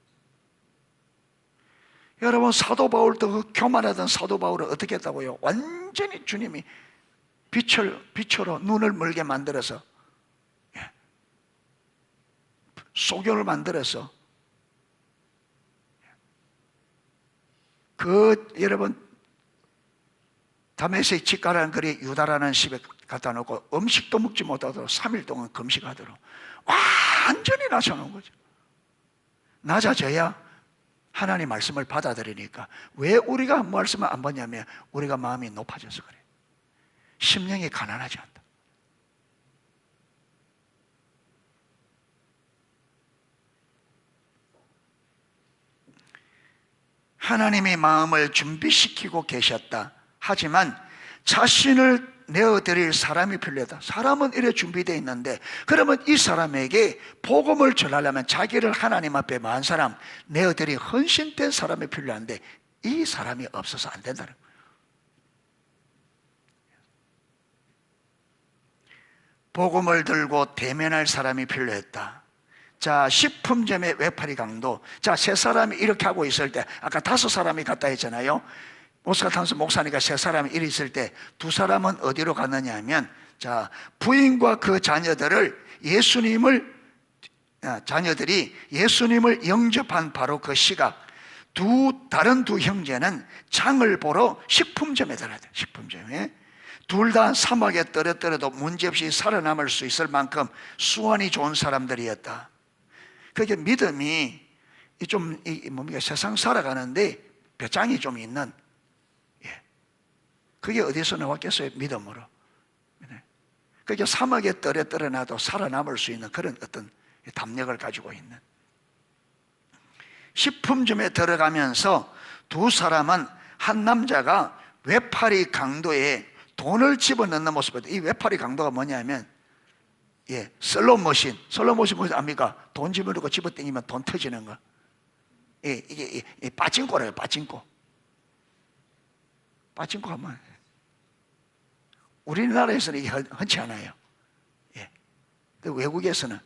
여러분 사도 바울도 그 교만하던 사도 바울을 어떻게 했다고요? 완전히 주님이 빛으로 눈을 멀게 만들어서 소경을 만들어서 그 여러분 다메섹 직가라는 거리 유다라는 집에 갖다 놓고 음식도 먹지 못하도록 3일 동안 금식하도록 완전히 낮춰놓은 거죠. 낮아져야 하나님 말씀을 받아들이니까. 왜 우리가 말씀을 안 받냐면 우리가 마음이 높아져서 그래. 심령이 가난하지 않다. 하나님의 마음을 준비시키고 계셨다. 하지만 자신을 내어드릴 사람이 필요하다. 사람은 이래 준비되어 있는데 그러면 이 사람에게 복음을 전하려면 자기를 하나님 앞에 많은 사람 내어드릴 헌신된 사람이 필요한데 이 사람이 없어서 안 된다는 거예요. 복음을 들고 대면할 사람이 필요했다. 자, 식품점의 외파리 강도. 자, 세 사람이 이렇게 하고 있을 때 아까 5사람이 갔다 했잖아요. 모스카탄스 목사니까 3사람이 이리 있을 때 2사람은 어디로 갔느냐 하면 자, 부인과 그 자녀들이 예수님을 영접한 바로 그 시각 다른 두 형제는 장을 보러 식품점에 들어갔다. 식품점에 둘 다 사막에 떨어뜨려도 문제없이 살아남을 수 있을 만큼 수완이 좋은 사람들이었다. 그게 믿음이 좀 뭡니까 세상 살아가는데 벼짱이 좀 있는 그게 어디서 나왔겠어요? 믿음으로. 그게 사막에 떨어뜨려놔도 살아남을 수 있는 그런 어떤 담력을 가지고 있는. 식품점에 들어가면서 2사람은 한 남자가 외파리 강도에 돈을 집어넣는 모습을. 이 외파리 강도가 뭐냐면 슬롯머신 뭐지 압니까? 돈 집어넣고 집어당기면 돈 터지는 거. 이게 빠진코래요. 빠진코 하면 우리나라에서는 이게 흔치 않아요. 외국에서는.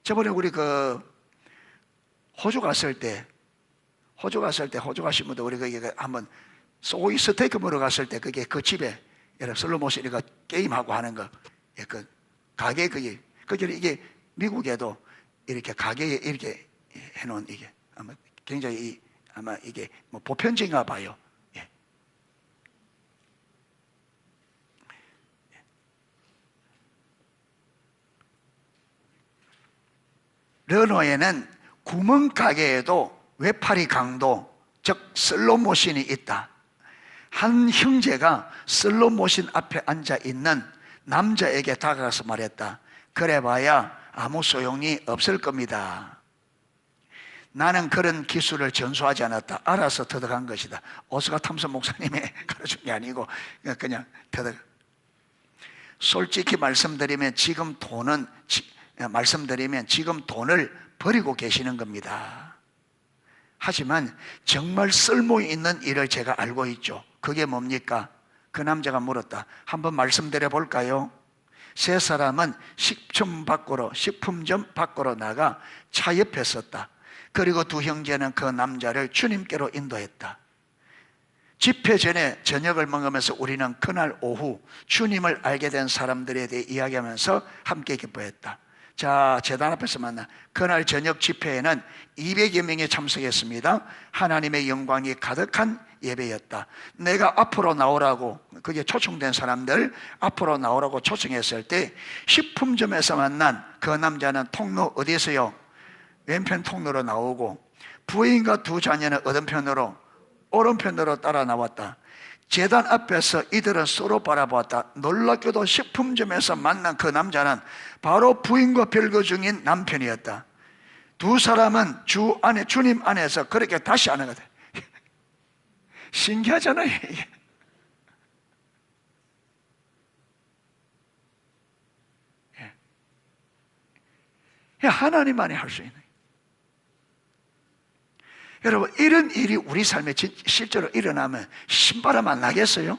저번에 우리 호주 갔을 때 호주 가신 분들 우리 거기 한번 소고기 스테이크 먹으러 갔을 때 그게 그 집에 슬로모션 이거 게임하고 하는 거 그 가게 그게 이게 미국에도 이렇게 가게에 이렇게 해놓은 이게 아마 굉장히 아마 이게 뭐 보편적인가 봐요. 르노에는 구멍가게에도 외파리 강도 즉 슬롯머신이 있다. 한 형제가 슬롯머신 앞에 앉아있는 남자에게 다가가서 말했다. 그래봐야 아무 소용이 없을 겁니다. 나는 그런 기술을 전수하지 않았다. 알아서 터득한 것이다. 오스카 탐슨 목사님이 가르친 게 아니고 그냥 터득. 솔직히 말씀드리면 지금 돈을 버리고 계시는 겁니다. 하지만 정말 쓸모 있는 일을 제가 알고 있죠. 그게 뭡니까? 그 남자가 물었다. 한번 말씀드려 볼까요? 3사람은 식품점 밖으로 나가 차 옆에 섰다. 그리고 2 형제는 그 남자를 주님께로 인도했다. 집회 전에 저녁을 먹으면서 우리는 그날 오후 주님을 알게 된 사람들에 대해 이야기하면서 함께 기뻐했다. 자, 제단 앞에서 만나. 그날 저녁 집회에는 200여 명이 참석했습니다. 하나님의 영광이 가득한 예배였다. 내가 앞으로 나오라고, 그게 초청된 사람들 앞으로 나오라고 초청했을 때 식품점에서 만난 그 남자는 통로 어디서요? 왼편 통로로 나오고, 부인과 두 자녀는 어른편으로, 오른편으로 따라 나왔다. 제단 앞에서 이들은 서로 바라보았다. 놀랍게도 식품점에서 만난 그 남자는 바로 부인과 별거 중인 남편이었다. 두 사람은 주님 안에서 그렇게 다시 하는 거다. 신기하잖아요, 이게. 하나님만이 할 수 있는. 여러분, 이런 일이 우리 삶에 실제로 일어나면 신바람 안 나겠어요?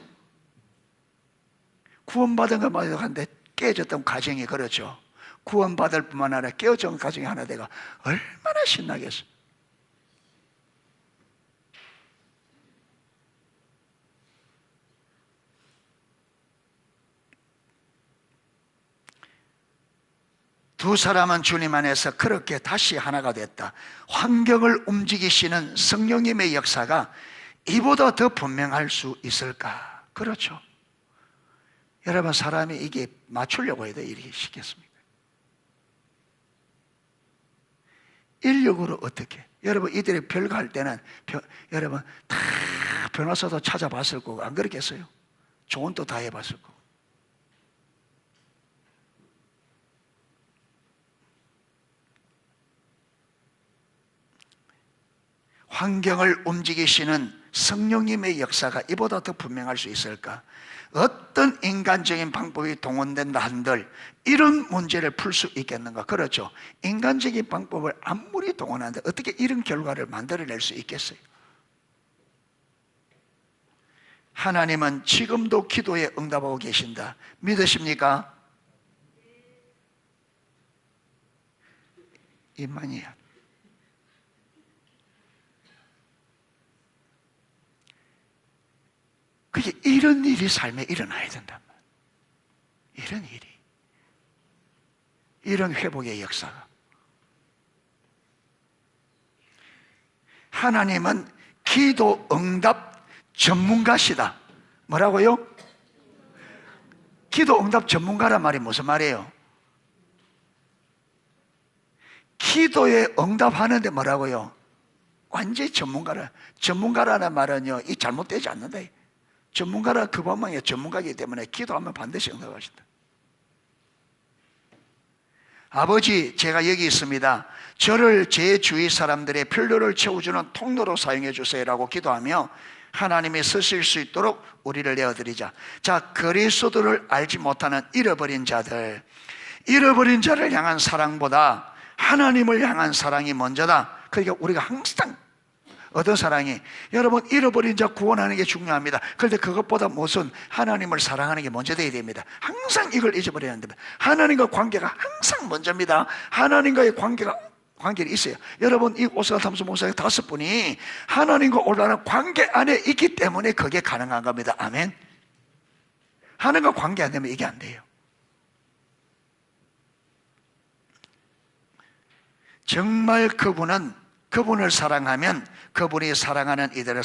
구원받은 것만 한데 깨졌던 가정이, 그렇죠. 구원받을 뿐만 아니라 깨어진 가정이 하나 되가 얼마나 신나겠어요. 두 사람은 주님 안에서 그렇게 다시 하나가 됐다. 환경을 움직이시는 성령님의 역사가 이보다 더 분명할 수 있을까? 그렇죠. 여러분, 사람이 이게 맞추려고 해도 이렇게 시켰습니까? 인력으로 어떻게? 여러분, 이들이 별거할 때는 여러분 다 변호사도 찾아봤을 거고, 안 그렇겠어요? 조언도 다 해봤을 거고. 환경을 움직이시는 성령님의 역사가 이보다 더 분명할 수 있을까? 어떤 인간적인 방법이 동원된다 한들 이런 문제를 풀 수 있겠는가? 그렇죠. 인간적인 방법을 아무리 동원하는데 어떻게 이런 결과를 만들어낼 수 있겠어요? 하나님은 지금도 기도에 응답하고 계신다. 믿으십니까? 이만이야. 그게 이런 일이 삶에 일어나야 된단 말이에요. 이런 일이. 이런 회복의 역사가. 하나님은 기도 응답 전문가시다. 뭐라고요? 기도 응답 전문가란 말이 무슨 말이에요? 기도에 응답하는데 뭐라고요? 완전히 전문가라는 말은요, 이 잘못되지 않는다. 전문가라 그 방망이가 전문가이기 때문에 기도하면 반드시 응답하신다. 아버지, 제가 여기 있습니다. 저를 제 주위 사람들의 필요를 채워주는 통로로 사용해 주세요라고 기도하며 하나님이 쓰실 수 있도록 우리를 내어드리자. 자, 그리스도를 알지 못하는 잃어버린 자들, 잃어버린 자를 향한 사랑보다 하나님을 향한 사랑이 먼저다. 그러니까 우리가 항상 어떤 사랑이, 여러분, 잃어버린 자 구원하는 게 중요합니다. 그런데 그것보다 무슨 하나님을 사랑하는 게 먼저 돼야 됩니다. 항상 이걸 잊어버려야 합니다. 하나님과 관계가 항상 먼저입니다. 하나님과의 관계가 있어요. 여러분, 이 오스가 탐수 목사의 5분이 하나님과 올바른 관계 안에 있기 때문에 그게 가능한 겁니다. 아멘. 하나님과 관계 안 되면 이게 안 돼요. 정말 그분을 사랑하면 그분이 사랑하는 이들을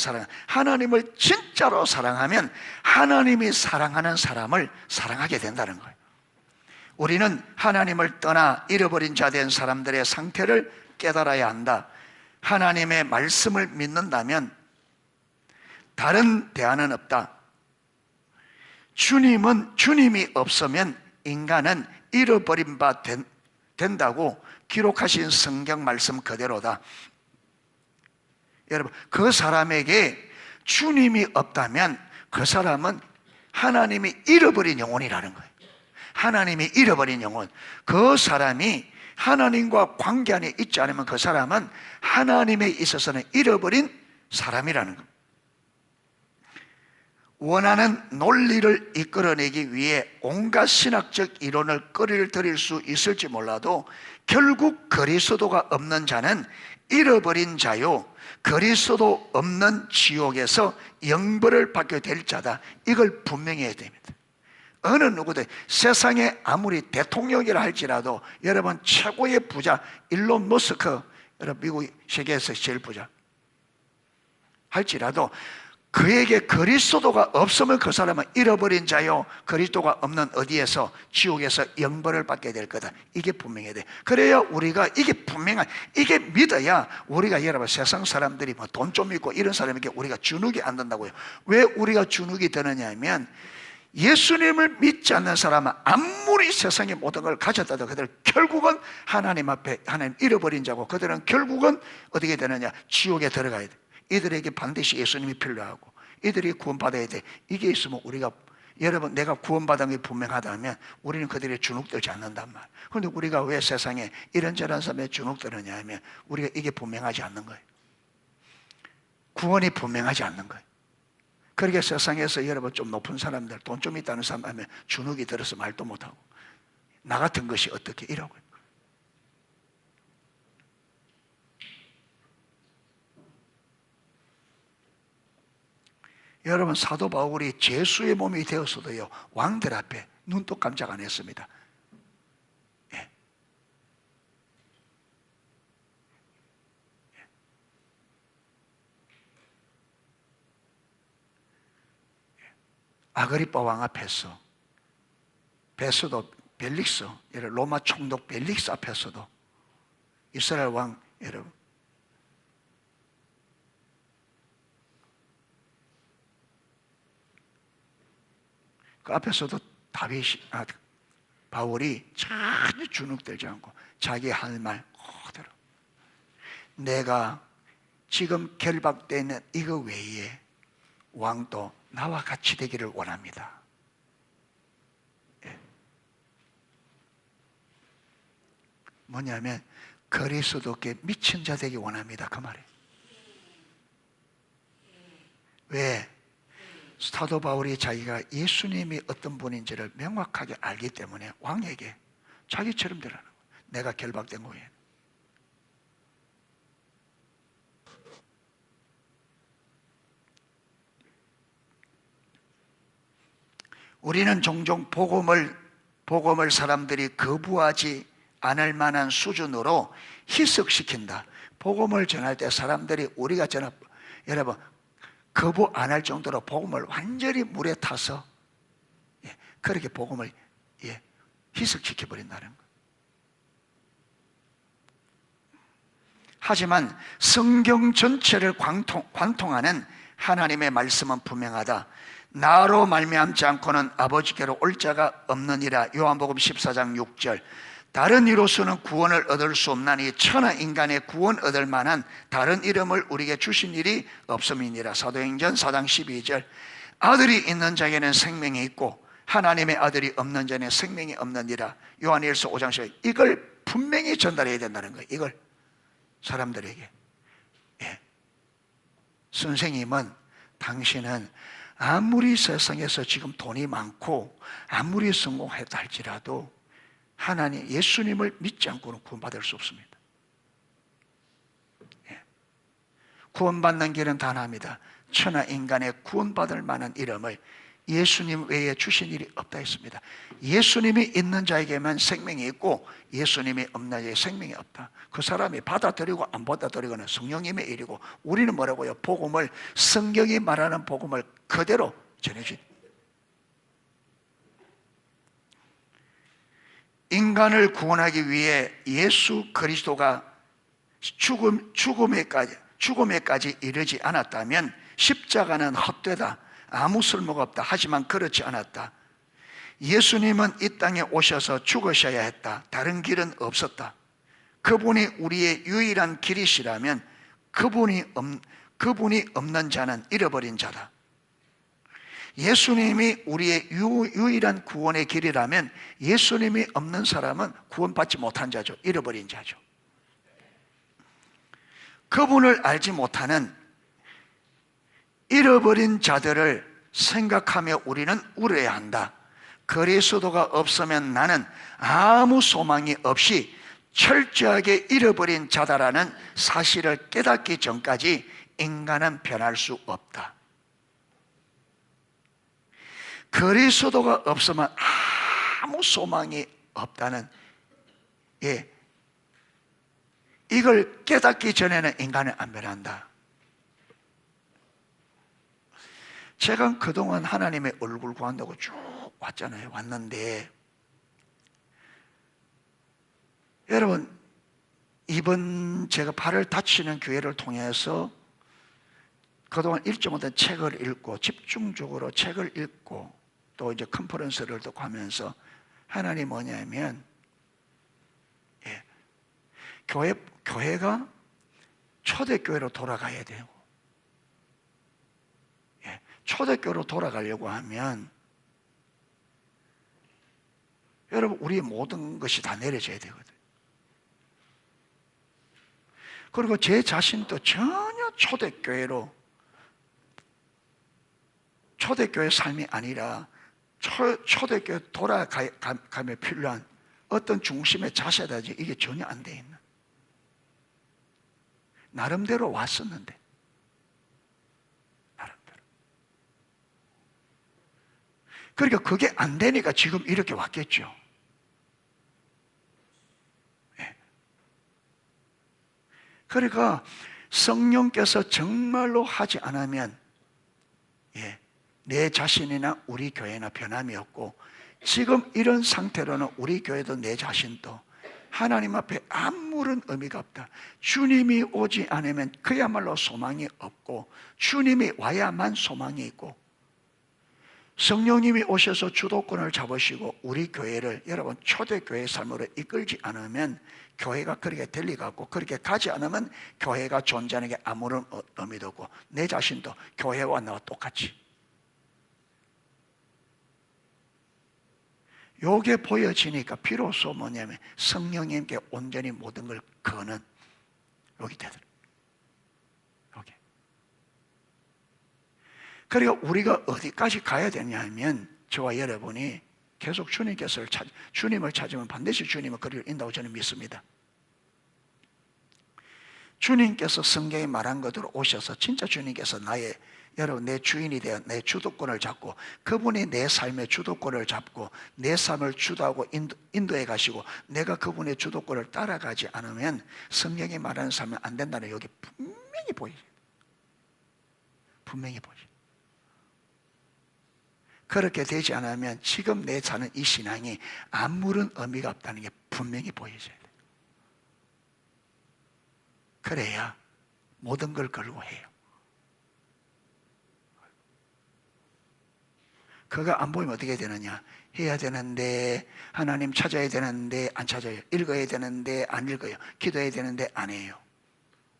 하나님을 진짜로 사랑하면 하나님이 사랑하는 사람을 사랑하게 된다는 거예요. 우리는 하나님을 떠나 잃어버린 자 된 사람들의 상태를 깨달아야 한다. 하나님의 말씀을 믿는다면 다른 대안은 없다. 주님이 없으면 인간은 잃어버린 바 된다고 기록하신 성경 말씀 그대로다. 여러분, 그 사람에게 주님이 없다면 그 사람은 하나님이 잃어버린 영혼이라는 거예요. 하나님이 잃어버린 영혼. 그 사람이 하나님과 관계 안에 있지 않으면 그 사람은 하나님에 있어서는 잃어버린 사람이라는 겁니다. 원하는 논리를 이끌어내기 위해 온갖 신학적 이론을 끌어들일 수 있을지 몰라도 결국 그리스도가 없는 자는 잃어버린 자요, 그리스도 없는 지옥에서 영벌을 받게 될 자다. 이걸 분명히 해야 됩니다. 어느 누구도 세상에 아무리 대통령이라 할지라도 여러분 최고의 부자 일론 머스크, 여러분 미국 세계에서 제일 부자 할지라도 그에게 그리스도가 없으면 그 사람은 잃어버린 자요, 그리스도가 없는 어디에서 지옥에서 영벌을 받게 될 거다. 이게 분명해야 돼. 그래야 우리가 이게 분명한, 이게 믿어야 우리가 여러분 세상 사람들이 뭐 돈 좀 있고 이런 사람에게 우리가 주눅이 안 든다고요. 왜 우리가 주눅이 드느냐 하면 예수님을 믿지 않는 사람은 아무리 세상의 모든 걸 가졌다도 그들 결국은 하나님 앞에 하나님 잃어버린 자고, 그들은 결국은 어떻게 되느냐, 지옥에 들어가야 돼. 이들에게 반드시 예수님이 필요하고 이들이 구원받아야 돼. 이게 있으면 우리가, 여러분 내가 구원받은 게 분명하다면 우리는 그들의 주눅들지 않는단 말이에요. 그런데 우리가 왜 세상에 이런저런 사람에 주눅드느냐 하면 우리가 이게 분명하지 않는 거예요. 구원이 분명하지 않는 거예요. 그러게 세상에서 여러분 좀 높은 사람들, 돈 좀 있다는 사람 하면 주눅이 들어서 말도 못하고, 나 같은 것이 어떻게 이러고. 여러분 사도 바울이 죄수의 몸이 되었어도요 왕들 앞에 눈도 깜짝 안 했습니다. 예. 아그리빠 왕 앞에서, 베스도 벨릭스, 로마 총독 벨릭스 앞에서도 이스라엘 왕, 여러분 그 앞에서도 바울이 전혀 주눅들지 않고 자기 할 말 그대로, 내가 지금 결박되는 이거 외에 왕도 나와 같이 되기를 원합니다. 예. 뭐냐면 그리스도께 미친 자 되기 원합니다, 그 말이에요. 왜? 사도 바울이 자기가 예수님이 어떤 분인지를 명확하게 알기 때문에 왕에게 자기처럼 되라는 거예요. 내가 결박된 거예요. 우리는 종종 복음을 사람들이 거부하지 않을 만한 수준으로 희석시킨다. 복음을 전할 때 사람들이 우리가 여러분 거부 안 할 정도로 복음을 완전히 물에 타서 그렇게 복음을 희석시켜 버린다는 것. 하지만 성경 전체를 관통하는 하나님의 말씀은 분명하다. 나로 말미암지 않고는 아버지께로 올 자가 없느니라. 요한복음 14장 6절. 다른 이로서는 구원을 얻을 수 없나니 천하 인간의 구원 얻을 만한 다른 이름을 우리에게 주신 일이 없음이니라. 사도행전 4장 12절. 아들이 있는 자에게는 생명이 있고 하나님의 아들이 없는 자에는 생명이 없느니라. 요한일서 5장 10절. 이걸 분명히 전달해야 된다는 거예요. 이걸 사람들에게. 선생님은, 당신은 아무리 세상에서 지금 돈이 많고 아무리 성공했다 할지라도 하나님 예수님을 믿지 않고는 구원받을 수 없습니다. 구원받는 길은 단 하나입니다. 천하 인간의 구원받을 만한 이름을 예수님 외에 주신 일이 없다 했습니다. 예수님이 있는 자에게만 생명이 있고 예수님이 없는 자에게 생명이 없다. 그 사람이 받아들이고 안 받아들이고는 성령님의 일이고, 우리는 뭐라고요? 복음을, 성경이 말하는 복음을 그대로 전해주는. 인간을 구원하기 위해 예수 그리스도가 죽음에까지 이르지 않았다면 십자가는 헛되다, 아무 쓸모가 없다. 하지만 그렇지 않았다. 예수님은 이 땅에 오셔서 죽으셔야 했다. 다른 길은 없었다. 그분이 우리의 유일한 길이시라면 그분이 없는 자는 잃어버린 자다. 예수님이 우리의 유일한 구원의 길이라면 예수님이 없는 사람은 구원받지 못한 자죠. 잃어버린 자죠. 그분을 알지 못하는 잃어버린 자들을 생각하며 우리는 울어야 한다. 그리스도가 없으면 나는 아무 소망이 없이 철저하게 잃어버린 자다라는 사실을 깨닫기 전까지 인간은 변할 수 없다. 그 그리스도가 없으면 아무 소망이 없다는, 이걸 깨닫기 전에는 인간은 안 변한다. 제가 그동안 하나님의 얼굴 구한다고 쭉 왔잖아요. 왔는데 여러분, 이번 제가 발을 다치는 기회를 통해서 그동안 읽지 못한 책을 읽고 집중적으로 책을 읽고 또 이제 컨퍼런스를 듣고 하면서 하나님 뭐냐면, 교회가 초대교회로 돌아가야 돼요. 초대교회로 돌아가려고 하면 여러분, 우리의 모든 것이 다 내려져야 되거든요. 그리고 제 자신도 전혀 초대교회 삶이 아니라 초대교회 돌아가며 필요한 어떤 중심의 자세다지 이게 전혀 안 돼 있는, 나름대로 왔었는데 나름대로. 그러니까 그게 안 되니까 지금 이렇게 왔겠죠. 그러니까 성령께서 정말로 하지 않으면 내 자신이나 우리 교회나 변함이 없고, 지금 이런 상태로는 우리 교회도 내 자신도 하나님 앞에 아무런 의미가 없다. 주님이 오지 않으면 그야말로 소망이 없고, 주님이 와야만 소망이 있고, 성령님이 오셔서 주도권을 잡으시고 우리 교회를 여러분 초대교회 삶으로 이끌지 않으면 교회가 그렇게 될 리가 없고, 그렇게 가지 않으면 교회가 존재하는 게 아무런 의미도 없고, 내 자신도 교회와 나와 똑같이. 요게 보여지니까 비로소 뭐냐면 성령님께 온전히 모든 걸 거는 여기 되더라고요. 여기. 그러니까 우리가 어디까지 가야 되냐 하면, 저와 여러분이 계속 주님을 찾으면 반드시 주님은 그를 인다고 저는 믿습니다. 주님께서 성경에 말한 것대로 오셔서 진짜 주님께서 여러분 내 주인이 되어 내 주도권을 잡고, 그분이 내 삶의 주도권을 잡고 내 삶을 주도하고 인도해 가시고, 내가 그분의 주도권을 따라가지 않으면 성경이 말하는 삶은 안 된다는 여기 분명히 보이죠. 분명히 보이죠. 그렇게 되지 않으면 지금 내 사는 이 신앙이 아무런 의미가 없다는 게 분명히 보여져야 돼요. 그래야 모든 걸 걸고 해요. 그거 안 보이면 어떻게 되느냐? 해야 되는데, 하나님 찾아야 되는데 안 찾아요. 읽어야 되는데 안 읽어요. 기도해야 되는데 안 해요.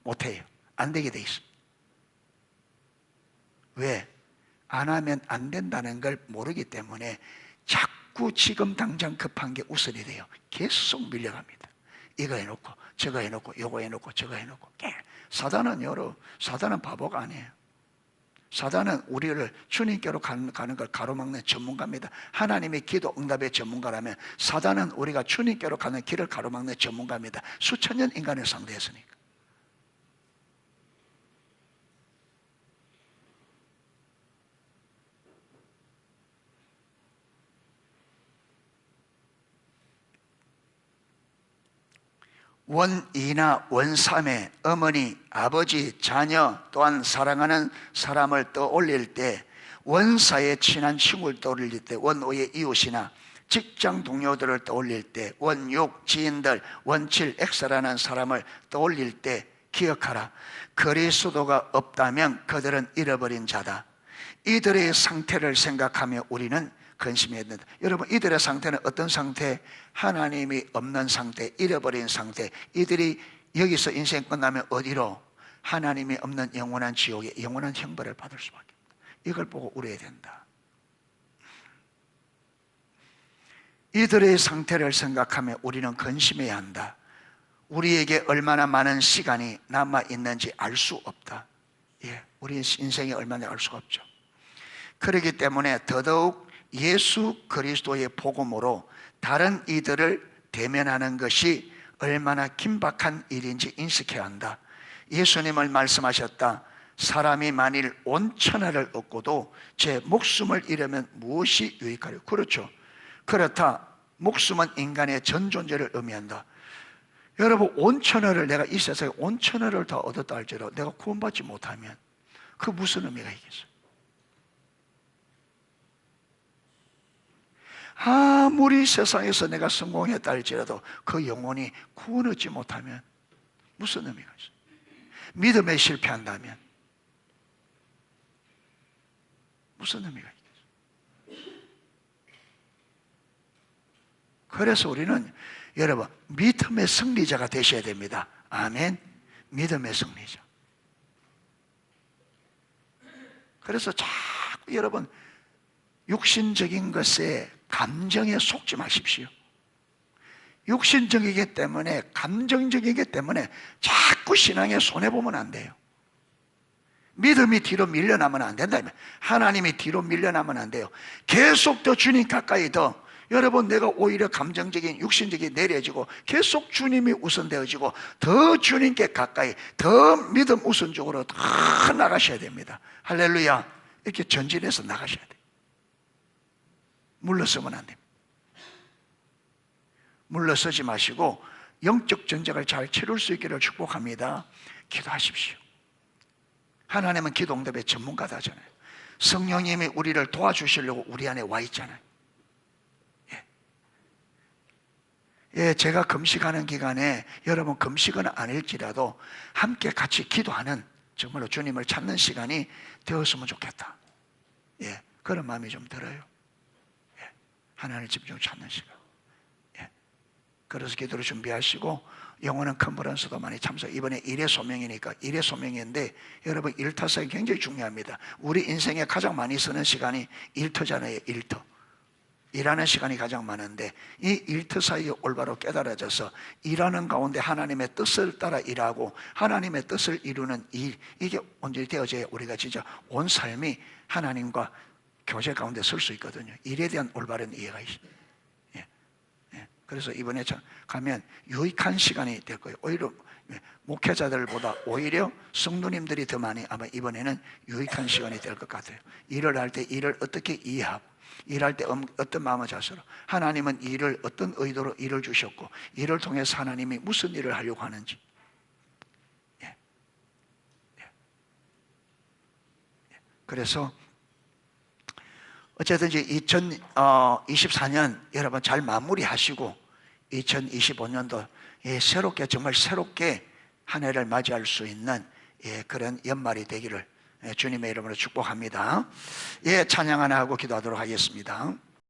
못해요. 안 되게 돼 있어요. 왜? 안 하면 안 된다는 걸 모르기 때문에 자꾸 지금 당장 급한 게 우선이 돼요. 계속 밀려갑니다. 이거 해놓고 저거 해놓고 요거 해놓고 저거 해놓고. 사단은 바보가 아니에요. 사단은 우리를 주님께로 가는 걸 가로막는 전문가입니다. 하나님의 기도 응답의 전문가라면 사단은 우리가 주님께로 가는 길을 가로막는 전문가입니다. 수천 년 인간을 상대했으니까. 원이나 원삼의 어머니, 아버지, 자녀 또한 사랑하는 사람을 떠올릴 때, 원사의 친한 친구를 떠올릴 때, 원오의 이웃이나 직장 동료들을 떠올릴 때, 원육 지인들, 원칠 엑스라는 사람을 떠올릴 때 기억하라. 그리스도가 없다면 그들은 잃어버린 자다. 이들의 상태를 생각하며 우리는 근심해야 된다. 여러분, 이들의 상태는 어떤 상태? 하나님이 없는 상태, 잃어버린 상태. 이들이 여기서 인생 끝나면 어디로? 하나님이 없는 영원한 지옥에 영원한 형벌을 받을 수밖에 없다. 이걸 보고 울어야 된다. 이들의 상태를 생각하며 우리는 근심해야 한다. 우리에게 얼마나 많은 시간이 남아있는지 알 수 없다. 우리 인생이 얼마나 알 수가 없죠. 그렇기 때문에 더더욱 예수 그리스도의 복음으로 다른 이들을 대면하는 것이 얼마나 긴박한 일인지 인식해야 한다. 예수님을 말씀하셨다. 사람이 만일 온 천하를 얻고도 제 목숨을 잃으면 무엇이 유익하리요? 그렇죠. 그렇다. 목숨은 인간의 전 존재를 의미한다. 여러분, 온 천하를, 내가 이 세상에 온 천하를 다 얻었다 할지라도 내가 구원받지 못하면 그 무슨 의미가 있겠어요? 아무리 세상에서 내가 성공했다 할지라도 그 영혼이 구원 얻지 못하면 무슨 의미가 있어요? 믿음에 실패한다면 무슨 의미가 있겠어요? 그래서 우리는 여러분, 믿음의 승리자가 되셔야 됩니다. 아멘. 믿음의 승리자. 그래서 자꾸 여러분, 육신적인 것에 감정에 속지 마십시오. 육신적이기 때문에, 감정적이기 때문에 자꾸 신앙에 손해보면 안 돼요. 믿음이 뒤로 밀려나면 안 된다면, 하나님이 뒤로 밀려나면 안 돼요. 계속 더 주님 가까이 더, 여러분, 내가 오히려 감정적인, 육신적이 내려지고 계속 주님이 우선되어지고 더 주님께 가까이, 더 믿음 우선적으로 더 나가셔야 됩니다. 할렐루야. 이렇게 전진해서 나가셔야 돼요. 물러서면 안 됩니다. 물러서지 마시고 영적 전쟁을 잘 치룰 수 있기를 축복합니다. 기도하십시오. 하나님은 기도 응답의 전문가다잖아요. 성령님이 우리를 도와주시려고 우리 안에 와 있잖아요. 예, 제가 금식하는 기간에 여러분 금식은 아닐지라도 함께 같이 기도하는, 정말로 주님을 찾는 시간이 되었으면 좋겠다. 예, 그런 마음이 좀 들어요. 예, 하나님을 집중 찾는 시간. 예, 그래서 기도를 준비하시고 영원한 컨퍼런스도 많이 참석. 이번에 일의 소명이니까, 일의 소명인데 여러분, 일터사역이 굉장히 중요합니다. 우리 인생에 가장 많이 쓰는 시간이 일터잖아요. 일터. 일하는 시간이 가장 많은데 이 일터 사이에 올바로 깨달아져서 일하는 가운데 하나님의 뜻을 따라 일하고 하나님의 뜻을 이루는 일, 이게 온전히 되어져야 우리가 진짜 온 삶이 하나님과 교제 가운데 설 수 있거든요. 일에 대한 올바른 이해가 있어요. 예. 예. 그래서 이번에 가면 유익한 시간이 될 거예요. 오히려 목회자들보다 오히려 성도님들이 더 많이 아마 이번에는 유익한 시간이 될 것 같아요. 일을 할 때 일을 어떻게 이해하고, 일할 때 어떤 마음의 자세로, 하나님은 일을 어떤 의도로 일을 주셨고 일을 통해서 하나님이 무슨 일을 하려고 하는지. 예. 예. 예. 그래서 어쨌든지 2024년 여러분 잘 마무리하시고 2025년도 새롭게, 정말 새롭게 한 해를 맞이할 수 있는 그런 연말이 되기를 주님의 이름으로 축복합니다. 예, 찬양 하나 하고 기도하도록 하겠습니다.